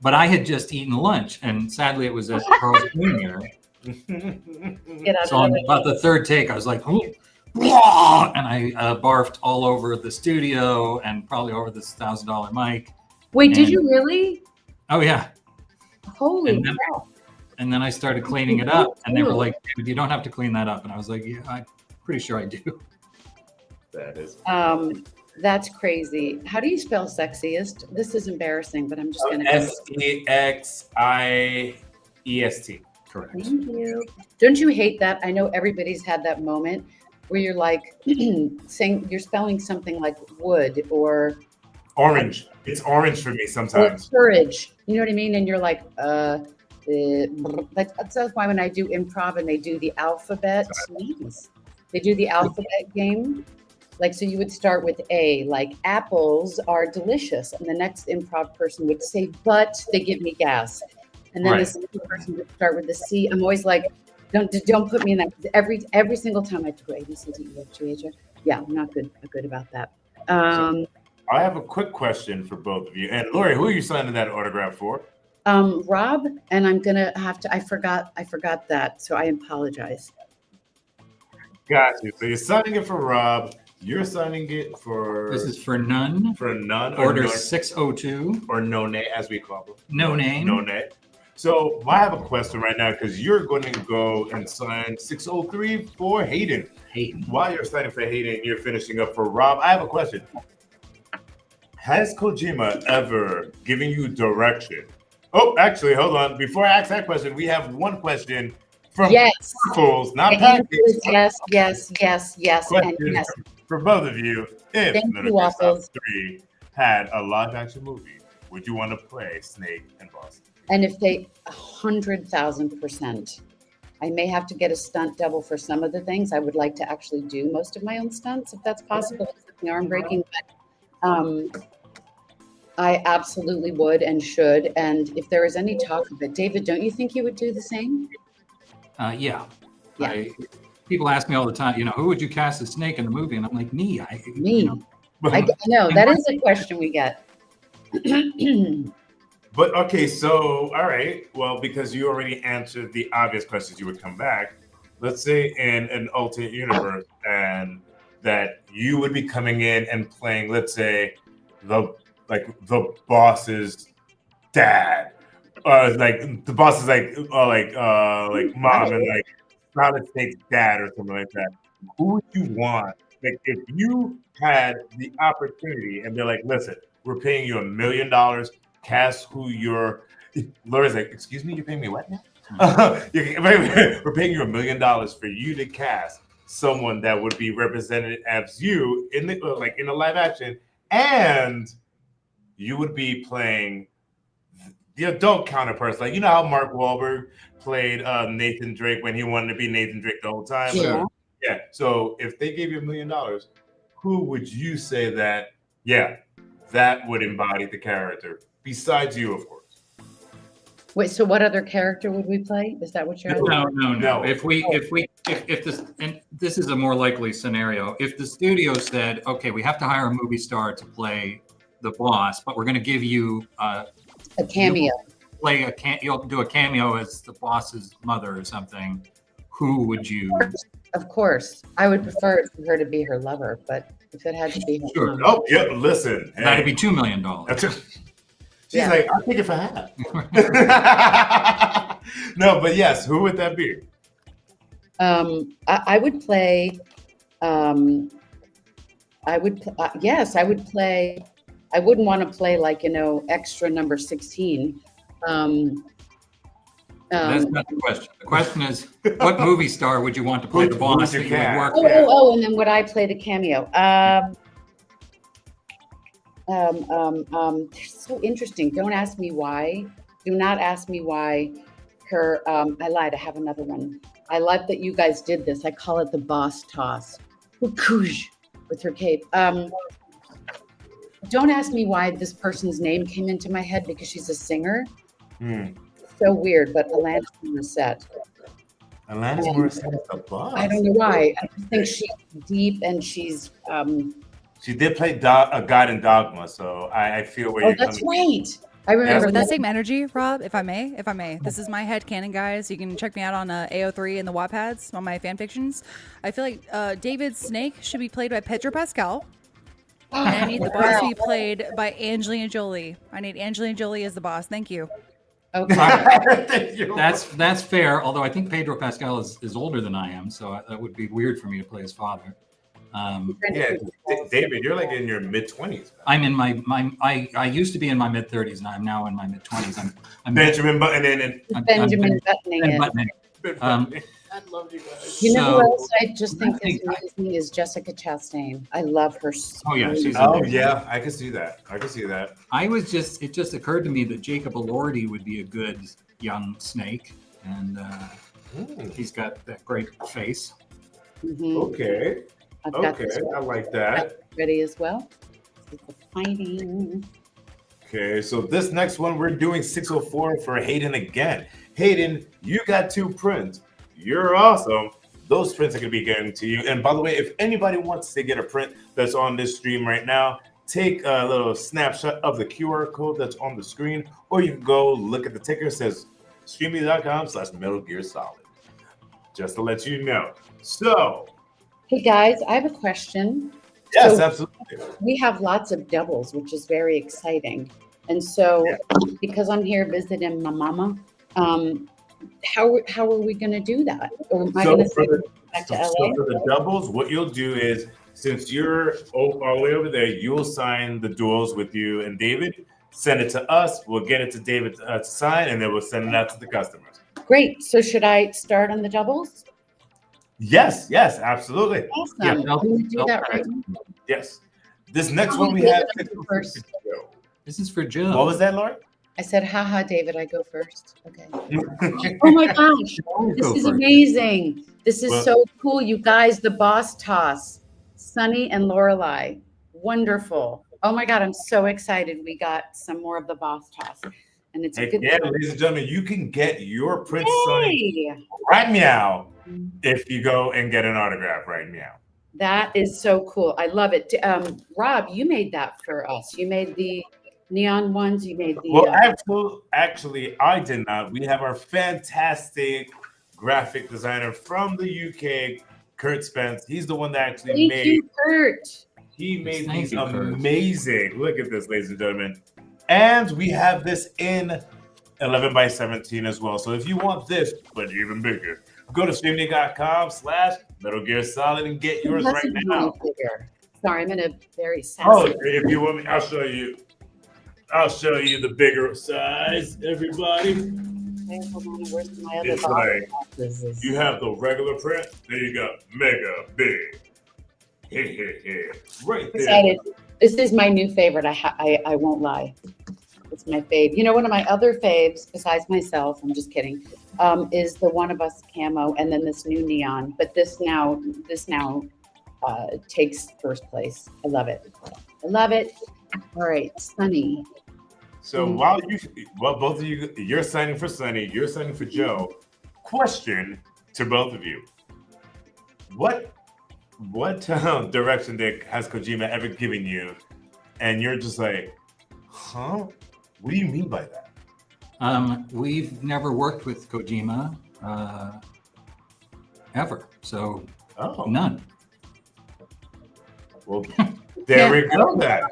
but I had just eaten lunch, and sadly it was at Carl's Jr. So on about the third take, I was like, and I barfed all over the studio and probably over this $1,000 mic. Wait, did you really? Oh yeah. Holy cow. And then I started cleaning it up, and they were like, "You don't have to clean that up." And I was like, "Yeah, I'm pretty sure I do." That is. That's crazy. How do you spell sexiest? This is embarrassing, but I'm just going to. SEXIEST. Correct. Thank you. Don't you hate that? I know everybody's had that moment where you're like saying you're spelling something like wood or orange. It's orange for me sometimes. Or courage. You know what I mean? And you're like, that's why when I do improv and they do the alphabet, they do the alphabet game. Like, so you would start with A, like apples are delicious. And the next improv person would say, but they give me gas. And then this person would start with the C. I'm always like, don't put me in that. Every single time I have to go A, B, C, D, E, F, G, H, I. Yeah, I'm not good about that. I have a quick question for both of you. And Lori, who are you signing that autograph for? Rob, and I'm gonna have to. I forgot that, so I apologize. Got you. So you're signing it for Rob. You're signing it for. This is for none. For none. Order 602. Or no name, as we call them. No name. No name. So I have a question right now because you're going to go and sign 603 for Hayden. While you're signing for Hayden, you're finishing up for Rob. I have a question. Has Kojima ever given you direction? Oh, actually, hold on. Before I ask that question, we have one question from Circles, not Pancakes. Yes, Question and yes. For both of you. If Waffles 3 had a live-action movie, would you want to play Snake and Boss? And if they 100,000%, I may have to get a stunt double for some of the things. I would like to actually do most of my own stunts, if that's possible. The arm breaking, but I absolutely would and should. And if there is any talk of it, David, don't you think you would do the same? Yeah. People ask me all the time, who would you cast as Snake in the movie? And I'm like, me. I know that is a question we get. But okay, so all right. Well, because you already answered the obvious questions, you would come back. Let's say in an alternate universe, and that you would be coming in and playing, let's say, the boss's dad, like the boss is like mom and like Solid Snake's dad or something like that. Who would you want? Like if you had the opportunity and they're like, listen, we're paying you $1 million. Cast who you're. Laura's like, excuse me, you're paying me what now? We're paying you $1 million for you to cast someone that would be represented as you in the in a live action, and you would be playing the adult counterparts. Like, you know how Mark Wahlberg played Nathan Drake when he wanted to be Nathan Drake the whole time? Yeah. Yeah. So if they gave you $1 million, who would you say that, yeah, that would embody the character? Besides you, of course. Wait, so what other character would we play? Is that what you're asking? No. If this, and this is a more likely scenario, if the studio said, okay, we have to hire a movie star to play the boss, but we're going to give you A cameo. you'll do a cameo as the boss's mother or something. Who would you? Of course. I would prefer it for her to be her lover, but if it had to be her Sure. mom. Oh, yeah, listen. That'd be $2 million. She's Yeah. like, I'll take it for half. No, but yes, who would that be? I would play. Yes, I would play. I wouldn't want to play like extra number 16. That's not the question. The question is, what movie star would you want to play the boss that you would work with? And then would I play the cameo? So interesting. Don't ask me why. Do not ask me why. Her. I lied. I have another one. I like that you guys did this. I call it the boss toss. With her cape. Don't ask me why this person's name came into my head because she's a singer. So weird, but Alanis Morissette. Alanis Morissette is the boss. I don't know why. I just think she's deep and she's. She did play a God in Dogma, so I feel where you're that's coming right. I remember With that same energy, Rob, if I may, this is my headcanon, guys. You can check me out on AO3 and the Wattpads on my fan fictions. I feel like David Snake should be played by Pedro Pascal. And I need the boss to be played by Angelina Jolie. I need Angelina Jolie as the boss. Thank you. Okay. That's fair. Although I think Pedro Pascal is older than I am, so that would be weird for me to play his father. Yeah, David, you're like in your mid-20s. I'm in I used to be in my mid-30s, and I'm now in my mid-20s. I'm Benjamin Buttoning and Benjamin buttoning it. I love you guys. You know So- who else I just think is amazing is Jessica Chastain. I love her so Oh yeah, she's Oh amazing. yeah, I can see that. It just occurred to me that Jacob Elordi would be a good young Snake, and he's got that great face. Mhm. Okay. I've got Okay, this I like that. ready as well. This is the fighting. Okay, so this next one we're doing 604 for Hayden again. Hayden, you got 2 prints. You're awesome. Those prints are going to be getting to you. And by the way, if anybody wants to get a print that's on this stream right now, take a little snapshot of the QR code that's on the screen, or you can go look at the ticker. It says streamy.com/Metal Gear Solid. Just to let you know. So, Hey guys, I have a question. yes, So absolutely. we have lots of doubles, which is very exciting. And so, because I'm here visiting my mama, how are we going to do that? Or am I So going to for send the, it back to so LA? for the doubles, what you'll do is, since you're all the way over there, you'll sign the duels with you and David. Send it to us. We'll get it to David to sign, and then we'll send it out to the customers. Great. So should I start on the doubles? Yes, absolutely. Awesome. Yeah, I'm going to do that right now. Yes. This next Oh, one we David, have. I go first. This is for Jill. What was that, Laura? I said, haha, David, I go first. Okay. Oh my gosh. This is amazing. This is Well- so cool. You guys, the boss toss, Sunny and Lorelai. Wonderful. Oh my God, I'm so excited. We got some more of the boss toss. And it's a Heck good yeah, ladies and gentlemen, you can get your Prince Sonny Yay! right meow if you go and get an autograph right meow. That is so cool. I love it. Rob, you made that for us. You made the neon ones. You made the. Well, actually, I did not. We have our fantastic graphic designer from the UK, Kurt Spence. He's the one that actually Thank you, Kurt. He made Thank these you, Kurt. amazing. Look at this, ladies and gentlemen. And we have this in 11 by 17 as well. So if you want this, but even bigger, go to streaming.com/Metal Gear Solid and get yours right Doesn't now. really bigger. Sorry, I'm in a very sassy. Oh, if you want me, I'll show you. I'll show you the bigger size, everybody. Okay, hold on, where's my other It's box? like This is- you have the regular print, then you got mega big. Right there. excited. This is my new favorite. I won't lie. It's my fave. You know, one of my other faves, besides myself, I'm just kidding, is the One of Us camo, and then this new neon. But this now takes first place. I love it. I love it. All right, Sunny. So both of you, you're signing for Sunny, you're signing for Joe. Question to both of you: What direction has Kojima ever given you, and you're just like, huh? What do you mean by that? We've never worked with Kojima ever, so none. Well, there we go. That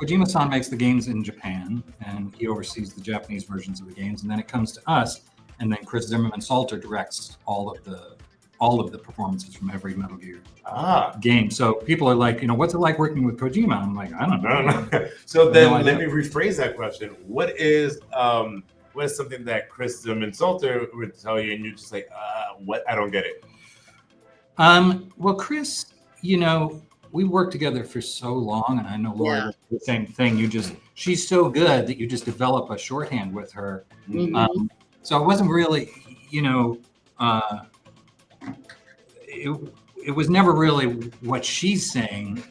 Kojima-san makes the games in Japan, and he oversees the Japanese versions of the games, and then it comes to us, and then Chris Zimmerman Salter directs all of the performances from every Metal Gear game. So people are like, what's it like working with Kojima? I'm like, I don't know. So then let me rephrase that question. What is something that Chris Zimmerman Salter would tell you, and you're just like, what? I don't get it. Well, Chris, we worked together for so long, and I know Laura does the same thing. She's so good that you just develop a shorthand with her. Mm-hmm. So it wasn't really, it was never really what she's saying.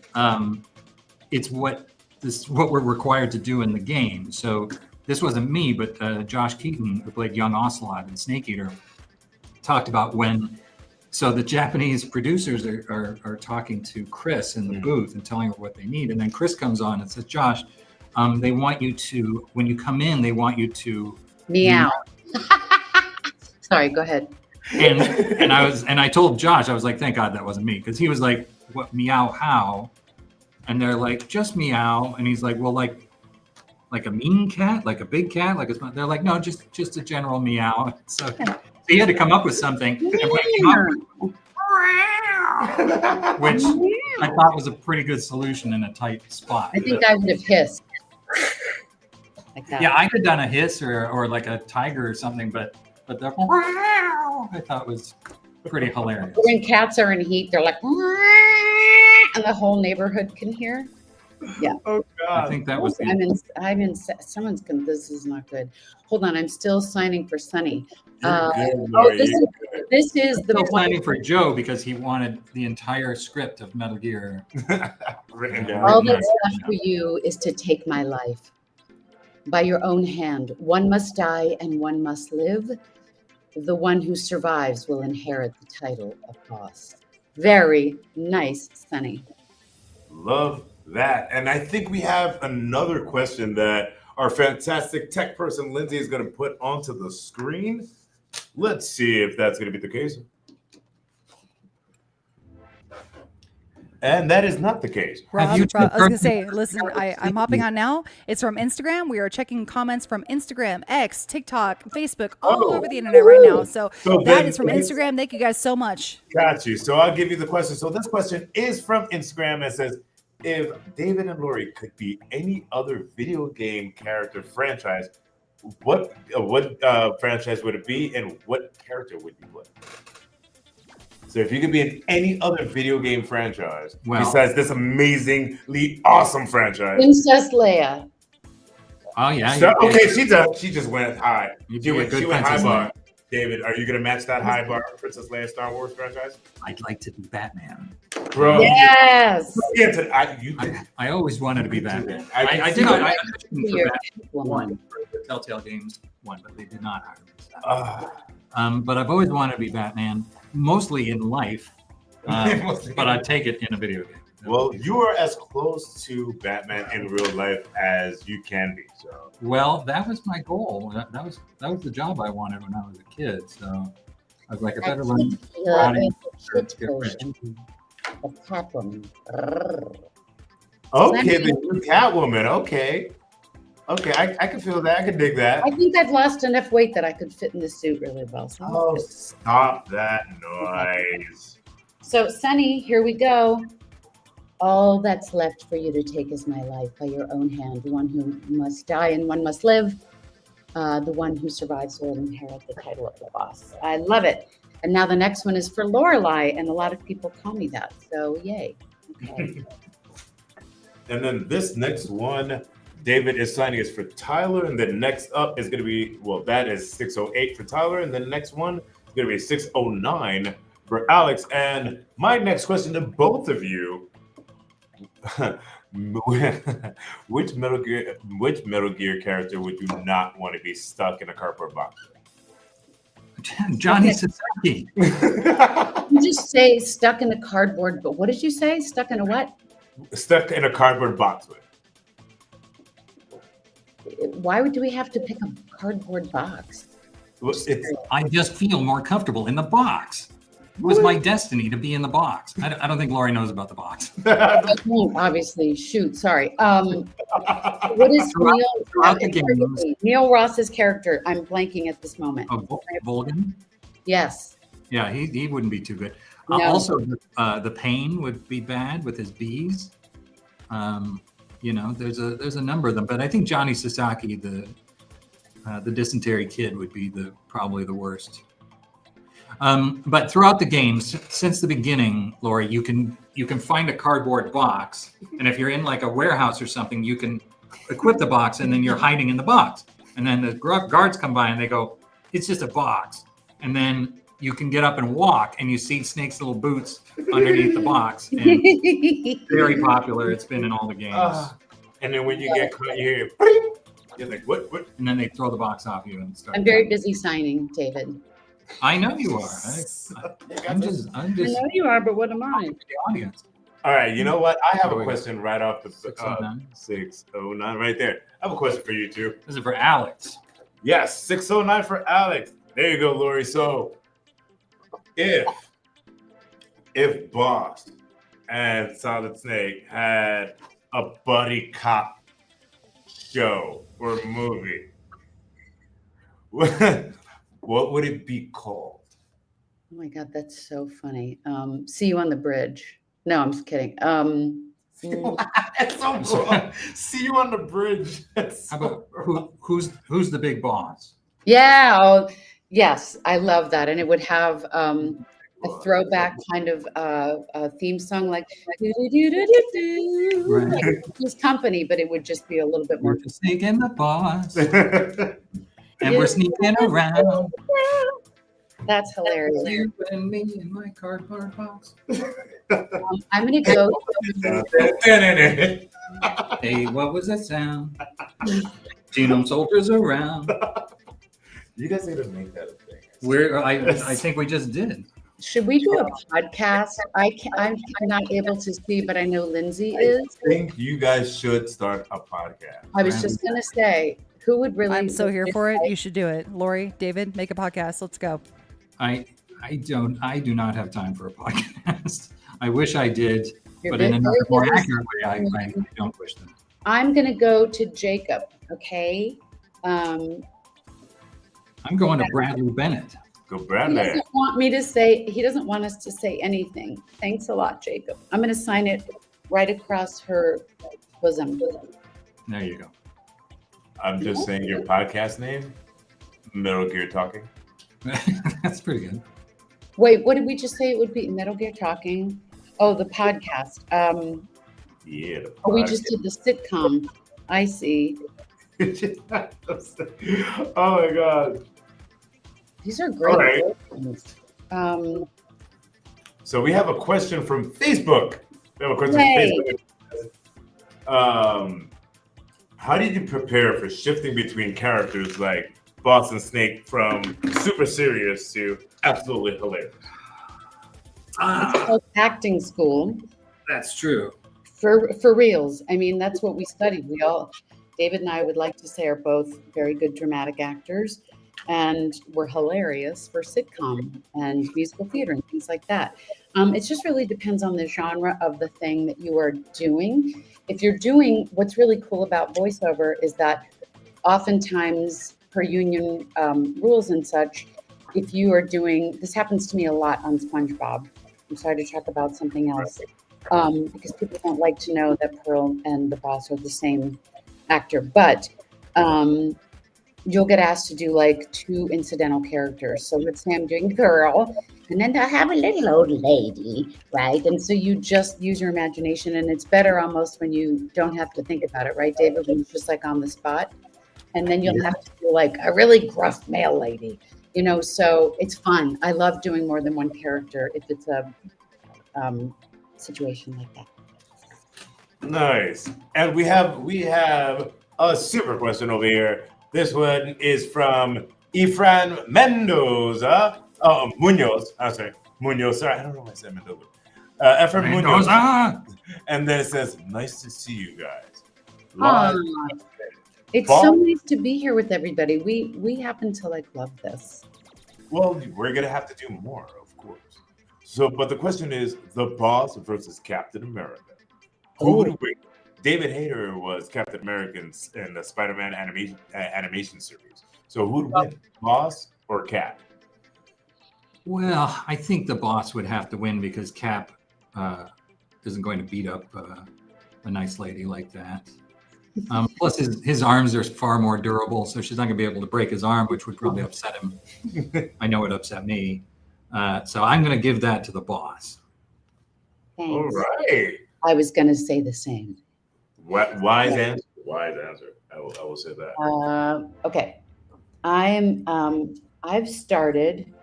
It's what we're required to do in the game. So this wasn't me, but Josh Keaton, who played young Ocelot in Snake Eater, talked about so the Japanese producers are talking to Chris in the booth and telling her what they need. And then Chris comes on and says, Josh, they want you to, when you come in, they want you to meow. Sorry, go ahead. And I told Josh, I was like, thank God that wasn't me. Because he was like, what, meow how? And they're like, just meow. And he's like, well, like a mean cat, like a big cat, they're like, no, just a general meow. So he had to come up with something, which I thought was a pretty good solution in a tight spot. I think I would have hissed. Like that. Yeah, I could have done a hiss or like a tiger or something, but the I thought was pretty hilarious. When cats are in heat, they're like, and the whole neighborhood can hear. Yeah. Oh God. I think that was. I'm in. Someone's going. This is not good. Hold on. I'm still signing for Sunny. This is the still signing for Joe because he wanted the entire script of Metal Gear written down. All that's left for you is to take my life by your own hand. One must die and one must live. The one who survives will inherit the title of boss. Very nice, Sunny. Love that. And I think we have another question that our fantastic tech person, Lindsay, is going to put onto the screen. Let's see if that's going to be the case. And that is not the case. Rob, I was going to say, listen, I'm hopping on now. It's from Instagram. We are checking comments from Instagram, X, TikTok, Facebook, all over the internet right now. So that is from Instagram. Thank you guys so much. Got you. So I'll give you the question. So this question is from Instagram. It says, if David and Lori could be any other video game character franchise, what franchise would it be, and what character would you play? So if you could be in any other video game franchise besides this amazingly awesome franchise, Princess Leia. Oh yeah. So, okay, she just went high. She went high bar. Leia. David, are you gonna match that high bar, Princess Leia Star Wars franchise? I'd like to be Batman. Bro. Yes. I always wanted to be Batman. I did. I for Batman for the Telltale Games one, but they did not hire me. But I've always wanted to be Batman, mostly in life. But I'd take it in a video game. Well, you are as close to Batman in real life as you can be. So. Well, that was my goal. That was the job I wanted when I was a kid. So I was like, I better learn karate. Okay, the new Catwoman. Okay, I can feel that. I can dig that. I think I've lost enough weight that I could fit in the suit really well. So oh, stop that noise. So, Sunny, here we go. All that's left for you to take is my life by your own hand. The one who must die and one must live. The one who survives will inherit the title of the boss. I love it. And now the next one is for Lorelai, and a lot of people call me that. So, yay. Okay. And then this next one, David is signing us for Tyler, and then next up is going to be, well, that is 608 for Tyler, and then the next one is going to be 609 for Alex. And my next question to both of you: which Metal Gear character would you not want to be stuck in a cardboard box? Johnny Sasaki. You just say stuck in a cardboard, but what did you say? Stuck in a what? Stuck in a cardboard box with. Why do we have to pick a cardboard box? Well, it's I just feel more comfortable in the box. It was my destiny to be in the box. I don't think Lori knows about the box. Obviously, shoot, sorry. What is Throughout the games. Neil Ross's character? I'm blanking at this moment. Volgan? Yes. Yeah, he wouldn't be too good. No. Also, the pain would be bad with his bees. There's a number of them, but I think Johnny Sasaki, the dysentery kid, would be probably the worst. But throughout the games, since the beginning, Lori, you can find a cardboard box, and if you're in like a warehouse or something, you can equip the box, and then you're hiding in the box, and then the guards come by and they go, "It's just a box," and then you can get up and walk, and you see Snake's little boots underneath the box. And very popular. It's been in all the games. And then when you get caught, you hear, "Bing!" You're like, what? And then they throw the box off you and start. I'm very busy signing, David. I know you are. I'm just. I know you are, but what am I? The audience. All right, you know what? I have There a we go. question right off the 609. 609 right there. I have a question for you two. This is for Alex. Yes, 609 for Alex. There you go, Lori. So if Boss and Solid Snake had a buddy cop show or movie, what would it be called? Oh my God, that's so funny. See you on the bridge. No, I'm just kidding. That's so cool. See you on the bridge. That's How so about who's the big boss? Yeah. Oh, yes, I love that, and it would have a throwback kind of a theme song like Right. like Three's Company, but it would just be a little bit more. We're just sneaking the boss, cool. and we're sneaking around. That's hilarious. You and me in my cardboard box. I'm gonna go. Hey, what was that sound? Genome soldiers around. You guys need to make that a thing. I think we just did. Should we do a podcast? I'm not able to see, but I know Lindsay I is. think you guys should start a podcast. I was just gonna say, who would really? I'm so here for it. You should do it. Lori, David, make a podcast. Let's go. I do not have time for a podcast. I wish I did, You're but in very another more busy. accurate way, I don't wish that. I'm gonna go to Jacob. Okay. I'm going to Bradley Bennett. Go He Bradley. doesn't want me to say. He doesn't want us to say anything. Thanks a lot, Jacob. I'm gonna sign it right across her bosom. There you go. I'm just saying your podcast name, Metal Gear Talking. That's pretty good. Wait, what did we just say? It would be Metal Gear Talking. Oh, the podcast. Yeah. The Oh, we podcast. just did the sitcom. I see. Oh my god. These are great. All right. questions. So we have a question from Facebook. We have a question Yay. from Facebook. How did you prepare for shifting between characters like Boss and Snake from super serious to absolutely hilarious? It's called acting school That's true. for reals. I mean, that's what we studied. We all, David and I would like to say, are both very good dramatic actors, and we're hilarious for sitcom and musical theater and things like that. It just really depends on the genre of the thing that you are doing. If you're doing, what's really cool about voiceover is that oftentimes per union rules and such, if you are doing, this happens to me a lot on SpongeBob. I'm sorry to talk about something else, because people don't like to know that Pearl and the boss are the same actor, but you'll get asked to do like 2 incidental characters. So let's say I'm doing Pearl And then they'll have a little old lady, right? And so you just use your imagination, and it's better almost when you don't have to think about it, right, David? When it's just like on the spot. And then you'll have to do like a really gruff male lady, so it's fun. I love doing more than one character if it's a situation like that. Nice. And we have a super question over here. This one is from Efran Mendoza. Munoz. I'm sorry. Munoz. Sorry, I don't know why I said Mendoza. Efran Munoz. And then it says, nice to see you guys. It's so nice to be here with everybody. We happen to love this. Well, we're gonna have to do more, of course. So, but the question is, the Boss versus Captain America. Who would win? David Hayter was Captain America in the Spider-Man animation series. So, who'd win, Boss or Cap? Well, I think the Boss would have to win because Cap isn't going to beat up a nice lady like that. Plus, his arms are far more durable, so she's not going to be able to break his arm, which would probably upset him. I know it upset me. So I'm going to give that to the Boss. Thanks. All right. I was going to say the same. Wise answer. Wise answer. I will say that. Okay. I've started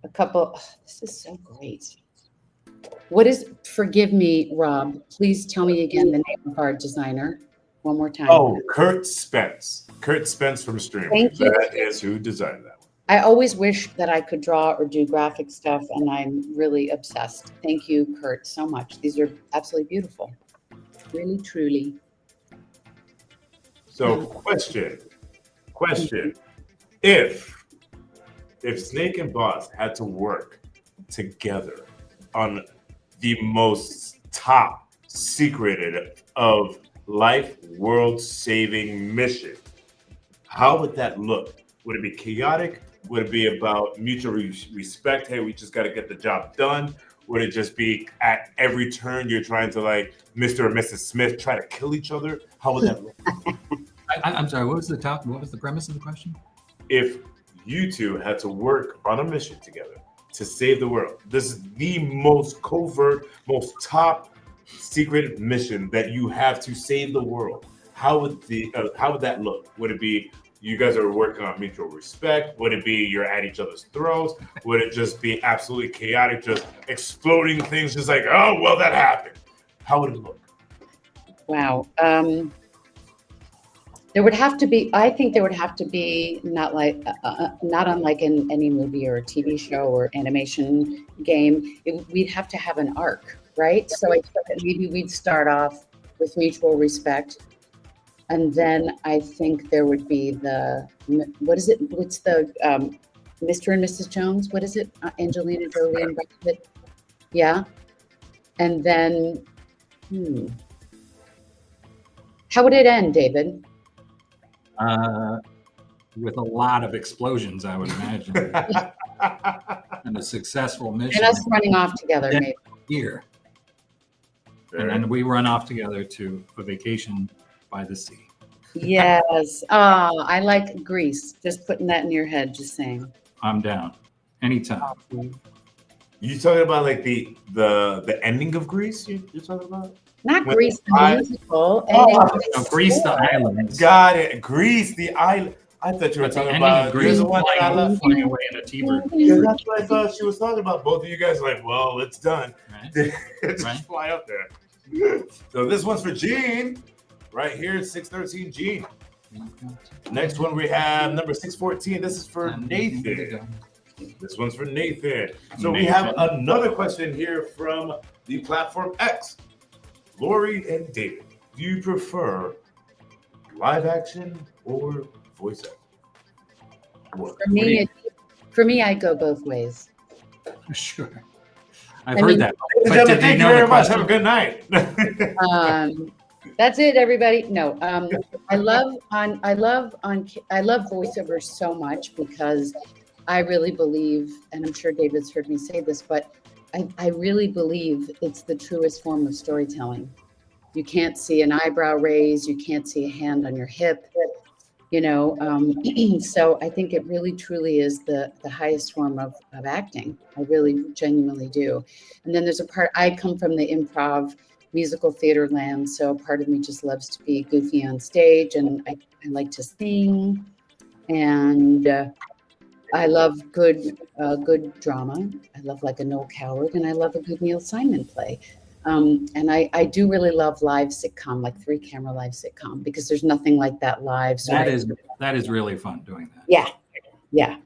a couple. Oh, this is so great. Forgive me, Rob. Please tell me again the name of our designer. One more time. Oh, Kurt Spence. Kurt Spence from Stream. Thank you. That is who designed that one. I always wish that I could draw or do graphic stuff, and I'm really obsessed. Thank you, Kurt, so much. These are absolutely beautiful. Really, truly. So, question. If Snake and Boss had to work together on the most top secreted of life world-saving mission, how would that look? Would it be chaotic? Would it be about mutual respect? Hey, we just got to get the job done. Would it just be at every turn you're trying to Mr. or Mrs. Smith try to kill each other? How would that look? I'm sorry. What was the premise of the question? If you two had to work on a mission together to save the world, this is the most covert, most top secret mission that you have to save the world. How would that look? Would it be you guys are working on mutual respect? Would it be you're at each other's throats? Would it just be absolutely chaotic, just exploding things, just oh well, that happened? How would it look? Wow. There would have to be. I think there would have to be not unlike in any movie or TV show or animation game. We'd have to have an arc, right? So I thought that maybe we'd start off with mutual respect. And then I think there would be what is it? What's the Mr. and Mrs. Jones? What is it? Angelina Jolie and Brad Pitt. Yeah. And then, how would it end, David? With a lot of explosions, I would imagine, and a successful mission. And us running off together, maybe. Here. And then we run off together to a vacation by the sea. Yes. Oh, I like Greece. Just putting that in your head, just saying. I'm down. Anytime. Awesome. You talking about the ending of Greece? You're talking about? Not Greece, the musical. Greece, the island. Got it. Greece, the island. I thought you were talking about Greece, the one that I love. flying away in a T-bird. Yeah, that's what I thought she was talking about. Both of you guys well, it's done. Right. Just fly up there. So this one's for Gene. Right here, 613 Gene. Next one we have number 614. This is for Nathan. This one's for Nathan. So we have another question here from the platform X. Lori and David, do you prefer live action or voice acting? For me, I go both ways. Sure. I've heard that. Thank you very much. Have a good night. That's it, everybody. No, I love voiceovers so much because I really believe, and I'm sure David's heard me say this, but I really believe it's the truest form of storytelling. You can't see an eyebrow raise, you can't see a hand on your hip. you know. So I think it really truly is the highest form of acting. I really genuinely do. And then there's a part, I come from the improv musical theater land, so part of me just loves to be goofy on stage, and I like to sing, and I love good drama. I love like a Noel Coward, and I love a good Neil Simon play. And I do really love live sitcom, like 3-camera live sitcom, because there's nothing like that live. That is really fun doing that. Yeah, yeah.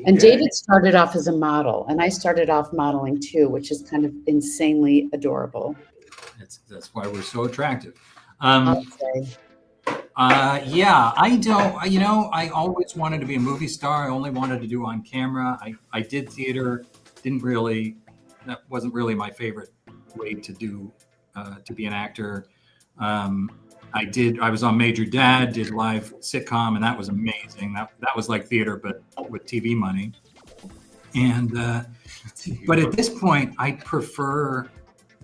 And David started off as a model, and I started off modeling too, which is kind of insanely adorable. That's why we're so attractive. I'll say. Yeah, I don't, you know, I always wanted to be a movie star. I only wanted to do on camera. I did theater, that wasn't really my favorite way to do, to be an actor. I was on Major Dad, did live sitcom, and that was amazing. That was like theater, but with TV money. And, but at this point, I prefer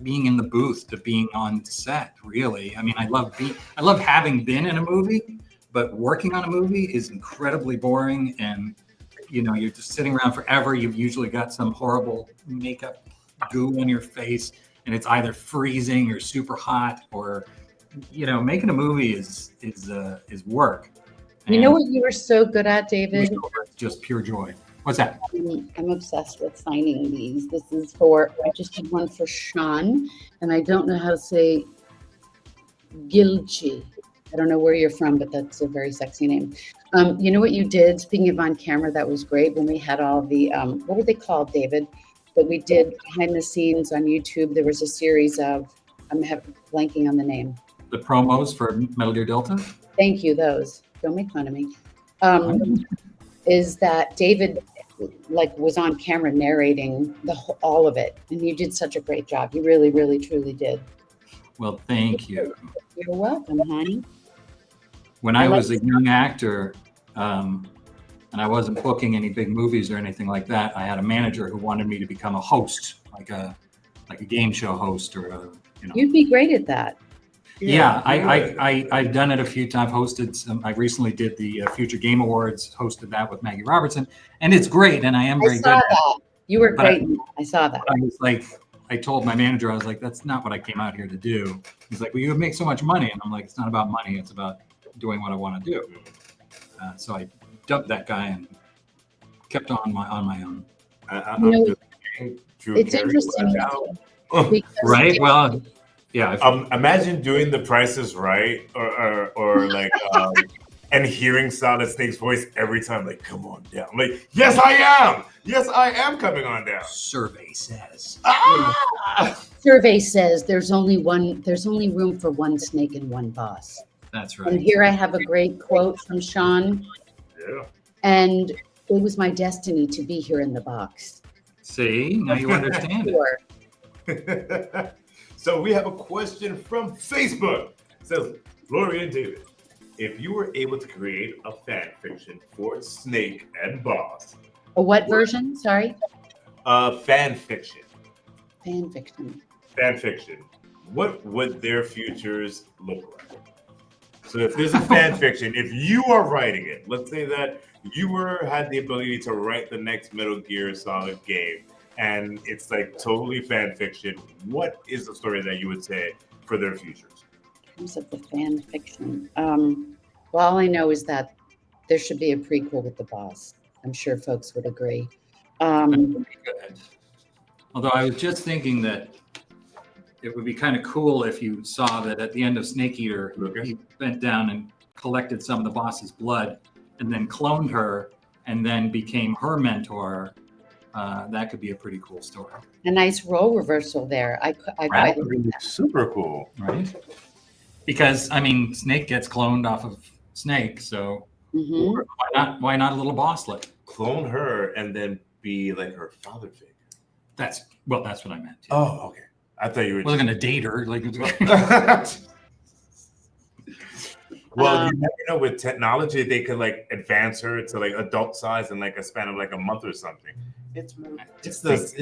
being in the booth to being on set, really. I mean, I love having been in a movie, but working on a movie is incredibly boring. And, you know, you're just sitting around forever. You've usually got some horrible makeup goo on your face, and it's either freezing or super hot, or, you know, making a movie is work. You know what you were so good at, David? It's just pure joy. What's that? I'm obsessed with signing these. This is for, I just did one for Sean, and I don't know how to say Gilchi. I don't know where you're from, but that's a very sexy name. You know what you did? Speaking of on camera, that was great when we had all the, what were they called, David? That we did behind the scenes on YouTube. There was a series of, I'm blanking on the name. The promos for Metal Gear Delta? Thank you, those. Don't make fun of me. Is that David like was on camera narrating all of it, and you did such a great job. You really, really, truly did. Well, thank you. You're welcome, honey. When I was a young actor, and I wasn't booking any big movies or anything like that, I had a manager who wanted me to become a host, like a game show host, or you know. You'd be great at that. Yeah, I've done it a few times. Hosted some. I recently did the Future Game Awards. Hosted that with Maggie Robertson, and it's great. And I am very good at it. You were great. I saw that. I was like, I told my manager, I was like, that's not what I came out here to do. He's like, well, you make so much money, and I'm like, it's not about money. It's about doing what I want to do. So I dumped that guy and kept on my own. It's interesting. Right? Well. Yeah. Imagine doing The Price is Right, or like, and hearing Solid Snake's voice every time, like, come on down. I'm like, yes, I am. Yes, I am coming on down. Survey says. Survey says there's only room for one snake and one boss. That's right. And here I have a great quote from Sean. Yeah. And it was my destiny to be here in the box. See, now you understand it. So we have a question from Facebook. It says, Gloria and David, if you were able to create a fan fiction for Snake and Boss. A what version? Sorry? Fan fiction. Fan fiction. Fan fiction. What would their futures look like? So if there's a fan fiction, if you are writing it, let's say that you had the ability to write the next Metal Gear Solid game, and it's like totally fan fiction, what is the story that you would say for their futures? In terms of the fan fiction, well, all I know is that there should be a prequel with the boss. I'm sure folks would agree. Although I was just thinking that it would be kind of cool if you saw that at the end of Snake Eater, he bent down and collected some of the boss's blood and then cloned her and then became her mentor. That could be a pretty cool story. A nice role reversal there. I That would be super cool. Right? Because, I mean, Snake gets cloned off of Snake, so why not a little bosslet? Clone her and then be like her father figure. That's what I meant. Yeah. Oh, okay. I thought you were going to date her. Like, well, you never know. With technology, they could like advance her to like adult size in like a span of like a month or something. It's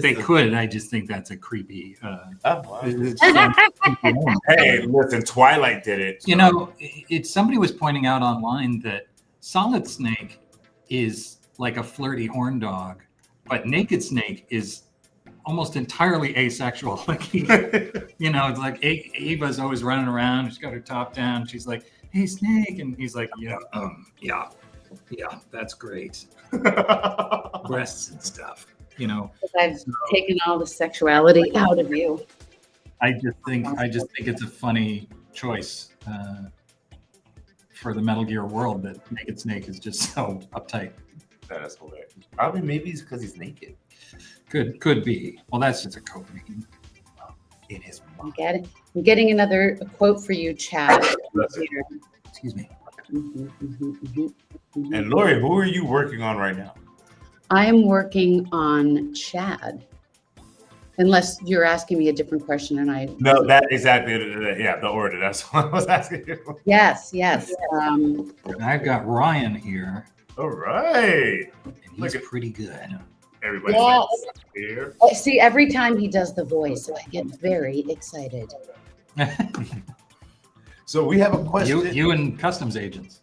They could. I just think that's a creepy. Oh, wow. It's some creepy name. Hey, listen, Twilight did it. You know, somebody was pointing out online that Solid Snake is like a flirty horn dog, but Naked Snake is almost entirely asexual. Like it's like Ava's always running around. She's got her top down. She's like, "Hey, Snake," and he's like, "Yeah, that's great." Breasts and stuff. I've taken all the sexuality out of you. I just think it's a funny choice for the Metal Gear world that Naked Snake is just so uptight. That's hilarious. Probably maybe it's because he's naked. Could be. Well, that's just a code name. In his I'm mind. getting another quote for you, Chad. Excuse me. And Lori, who are you working on right now? I am working on Chad. Unless you're asking me a different question, and I. No, that exactly. Yeah, the order. That's what I was asking you. Yes. And I've got Ryan here, All right. and he's pretty good. Everybody here. See, every time he does the voice, I get very excited. So we have a question. You and customs agents.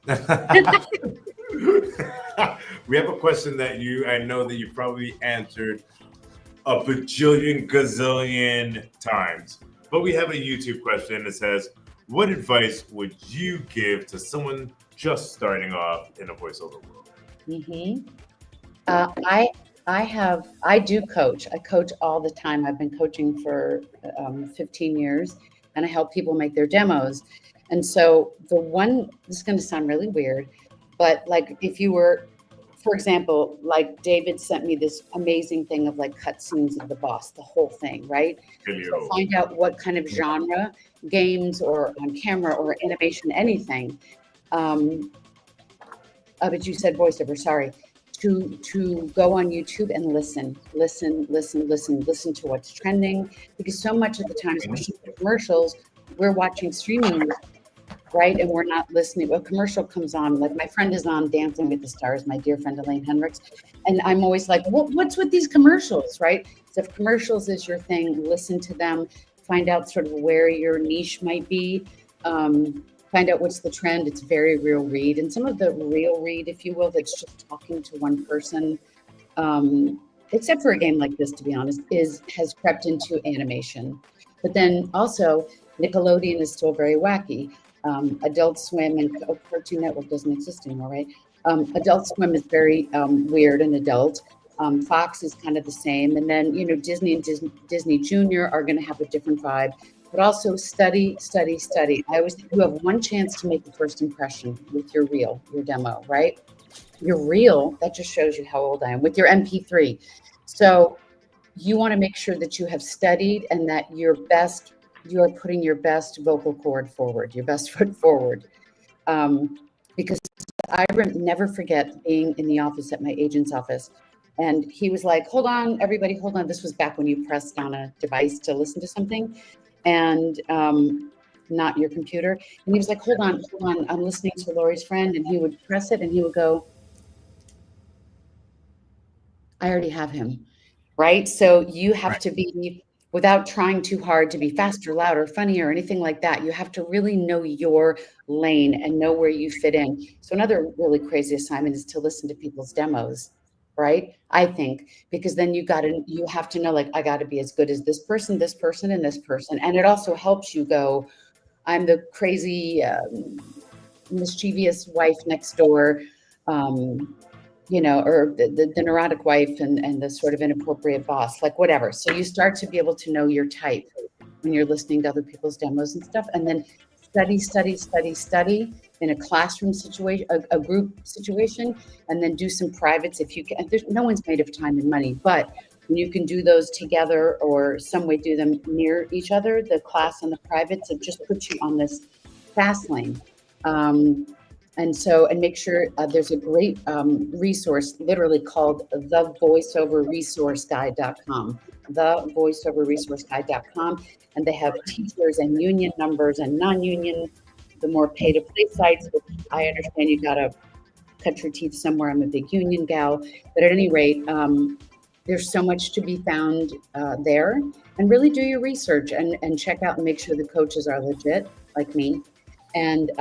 We have a question that I know that you probably answered a bajillion gazillion times. But we have a YouTube question that says, what advice would you give to someone just starting off in a voiceover world? I do coach. I coach all the time. I've been coaching for 15 years, and I help people make their demos. And so this is going to sound really weird, but like if you were, for example, like David sent me this amazing thing of like cut scenes of the boss, the whole thing, right? So find out what kind of genre, games or on camera or animation, anything. But you said voiceover, sorry. To go on YouTube and listen to what's trending, because so much of the time, especially with commercials, we're watching streaming, right? And we're not listening. A commercial comes on, like my friend is on Dancing with the Stars, my dear friend Elaine Hendricks, and I'm always like, what's with these commercials, right? So if commercials is your thing, listen to them, find out sort of where your niche might be. Find out what's the trend. It's very real read. And some of the real read, if you will, that's just talking to one person, except for a game like this, to be honest, has crept into animation. But then also Nickelodeon is still very wacky. Adult Swim and Cartoon Network doesn't exist anymore, right? Adult Swim is very weird and adult. Fox is kind of the same. And then, Disney and Disney Junior are going to have a different vibe. But also study. I always think you have one chance to make a first impression with your reel, your demo, right? Your reel, that just shows you how old I am, with your MP3. So you want to make sure that you have studied and that you are putting your best vocal cord forward, your best foot forward. Because I never forget being in the office at my agent's office. And he was like, hold on, everybody, hold on. This was back when you pressed on a device to listen to something. And not your computer. And he was like, hold on, I'm listening to Lori's friend. And he would press it and he would go, I already have him, right? So you have to be, without trying too hard to be faster, louder, funnier, or anything like that, you have to really know your lane and know where you fit in. So another really crazy assignment is to listen to people's demos, right? I think, because then you have to know, like, I got to be as good as this person, and this person. And it also helps you go, I'm the crazy, mischievous wife next door, or the neurotic wife and the sort of inappropriate boss, like whatever. So you start to be able to know your type when you're listening to other people's demos and stuff. And then study in a classroom situation, a group situation, and then do some privates if you can. No one's made of time and money, but when you can do those together or some way do them near each other, the class and the privates, it just puts you on this fast lane. And make sure there's a great resource literally called thevoiceoverresourceguide.com, thevoiceoverresourceguide.com. And they have teachers and union numbers and non-union, the more pay-to-play sites, which I understand you got to cut your teeth somewhere. I'm a big union gal. But at any rate, There's so much to be found there, and really do your research and check out and make sure the coaches are legit, like me. And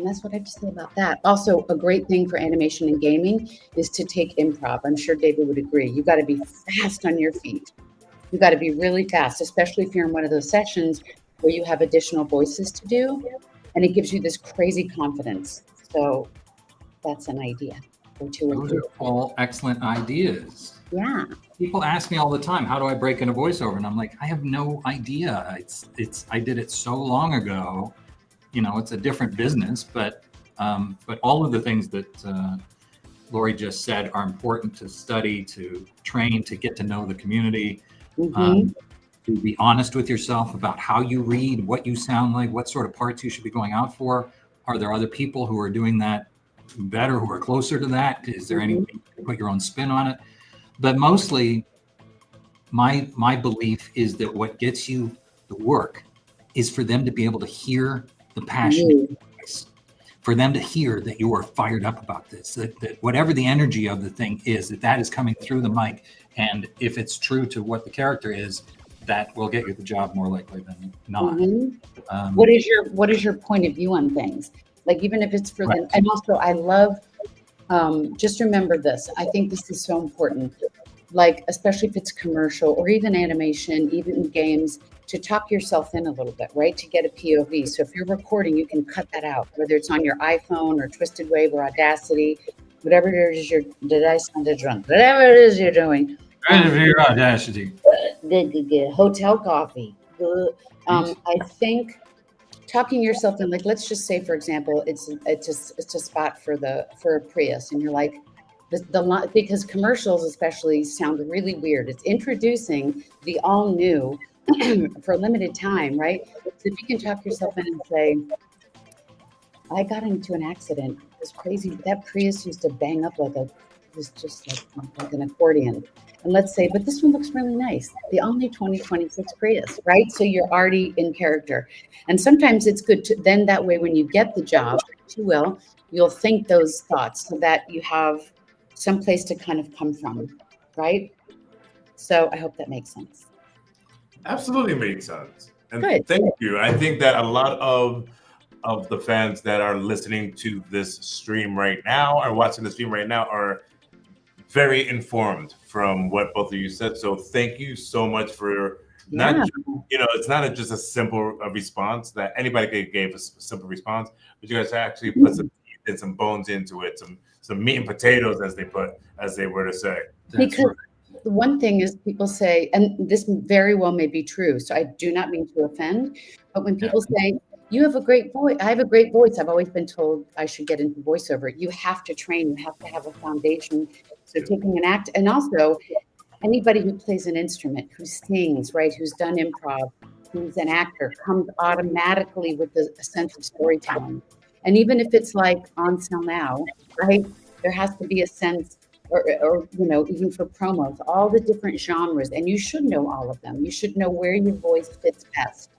that's what I have to say about that. Also, a great thing for animation and gaming is to take improv. I'm sure David would agree. You got to be fast on your feet. You got to be really fast, especially if you're in one of those sessions where you have additional voices to do, and it gives you this crazy confidence. So that's an idea or two or Those three. are all excellent ideas. Yeah. People ask me all the time, how do I break into voiceover? And I'm like, I have no idea. I did it so long ago. You know, it's a different business, but all of the things that Lori just said are important to study, to train, to get to know the community, to be honest with yourself about how you read, what you sound like, what sort of parts you should be going out for. Are there other people who are doing that better, who are closer to that? Is there any way you can put your own spin on it? But mostly, my belief is that what gets you the work is for them to be able to hear the passion in your voice, for them to hear that you are fired up about this, that whatever the energy of the thing is, that is coming through the mic. And if it's true to what the character is, that will get you the job more likely than not. What is your point of view on things? Like, even if it's for them. And also, I love, just remember this. I think this is so important. Like, especially if it's commercial or even animation, even games, to talk yourself in a little bit, right? To get a POV. So if you're recording, you can cut that out, whether it's on your iPhone or Twisted Wave or Audacity, whatever it is did I sound drunk? Whatever it is you're doing. Audacity. Hotel coffee. I think talking yourself in, like, let's just say, for example, it's a spot for a Prius, and you're like, because commercials especially sound really weird. It's introducing the all new for a limited time, right? So if you can talk yourself in and say, I got into an accident. It was crazy. That Prius used to bang up like it was just like an accordion. And let's say, but this one looks really nice. The only 2026 Prius, right? So you're already in character. And sometimes it's good to, then that way when you get the job, you'll think those thoughts so that you have some place to kind of come from, right? So I hope that makes sense. Absolutely makes sense. And Good. Thank you. I think that a lot of the fans that are listening to this stream right now or watching the stream right now are very informed from what both of you said. So thank you so much for it's not just a simple response that anybody gave a simple response, but you guys actually put some teeth and some bones into it, some meat and potatoes, as they were to say. Because the one thing is, people say, and this very well may be true, so I do not mean to offend, but when people say, you have a great voice, I have a great voice, I've always been told I should get into voiceover. You have to train, you have to have a foundation. So taking an act, and also anybody who plays an instrument, who sings, right, who's done improv, who's an actor, comes automatically with a sense of storytelling. And even if it's like on sale now, right, there has to be a sense, or even for promos, all the different genres, and you should know all of them. You should know where your voice fits best.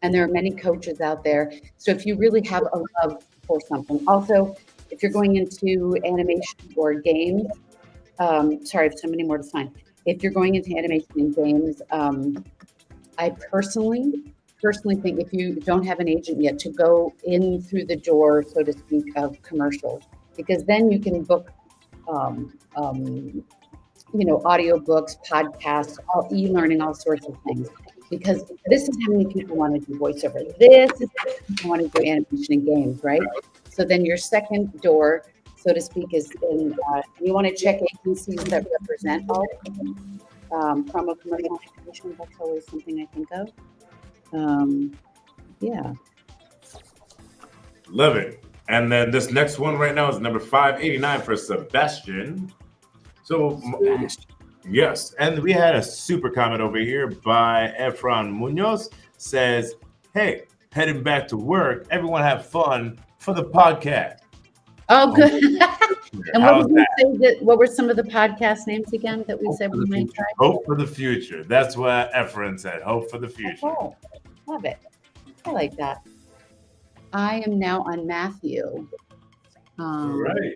And there are many coaches out there. So if you really have a love for something, also, if you're going into animation or games, sorry, I have so many more to sign. If you're going into animation and games, I personally think if you don't have an agent yet, to go in through the door, so to speak, of commercials, because then you can book, audiobooks, podcasts, e-learning, all sorts of things. Because this is how many people want to do voiceover. This is how many people want to do animation and games, right? So then your second door, so to speak, is in, you want to check agencies that represent all promo commercial animation. That's always something I think of. Yeah. Love it. And then this next one right now is number 589 for Sebastian. So, yes. And we had a super comment over here by Efron Munoz. Says, hey, heading back to work. Everyone have fun for the podcast. Oh, good. And what were some of the podcast names again that we said we might try? Hope for the future. That's what Efron said. Hope for the future. Oh, love it. I like that. I am now on Matthew. Right.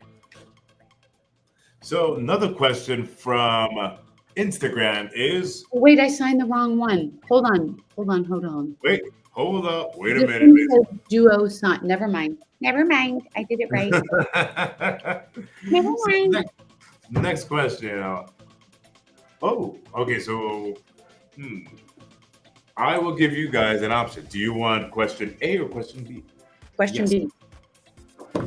So another question from Instagram is, Wait, I signed the wrong one. Hold on. wait, hold up, wait a This minute. one says duo sign. Never mind. Never mind. I did it right. Never So mind. next question. Oh, okay. So, I will give you guys an option. Do you want question A or question B? Question Yes. B.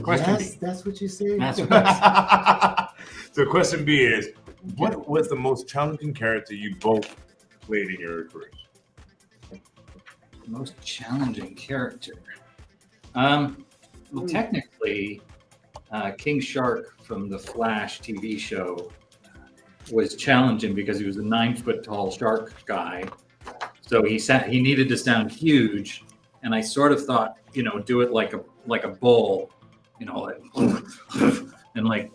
Question Yes, B. that's what you say. That's what So, question B is, what was the most challenging character you both played in your careers? Most challenging character. Well, technically, King Shark from the Flash TV show was challenging because he was a 9-foot tall shark guy. So he needed to sound huge, and I sort of thought, do it like a bull, like and like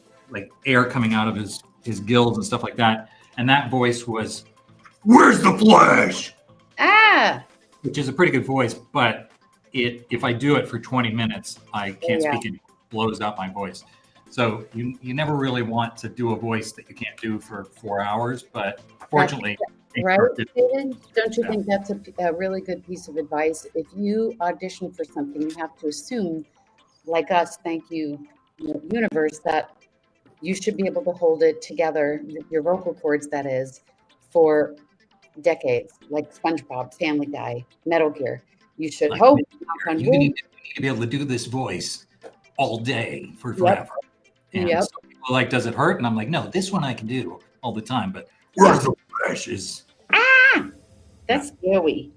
air coming out of his gills and stuff like that. And that voice was, "Where's the Flash?" Ah. Which is a pretty good voice, but if I do it for 20 minutes, I can't speak it. It blows out my voice. So you never really want to do a voice that you can't do for 4 hours, but fortunately, Right, David? Don't you think that's a really good piece of advice? If you audition for something, you have to assume, like us, thank you, universe, that you should be able to hold it together, your vocal cords, that is, for decades, like SpongeBob, Family Guy, Metal Gear. You should hope. You need to be able to do this voice all day for forever. And some people are like, does it hurt? And I'm like, no, this one I can do all the time. But where's the Flash is. That's scary.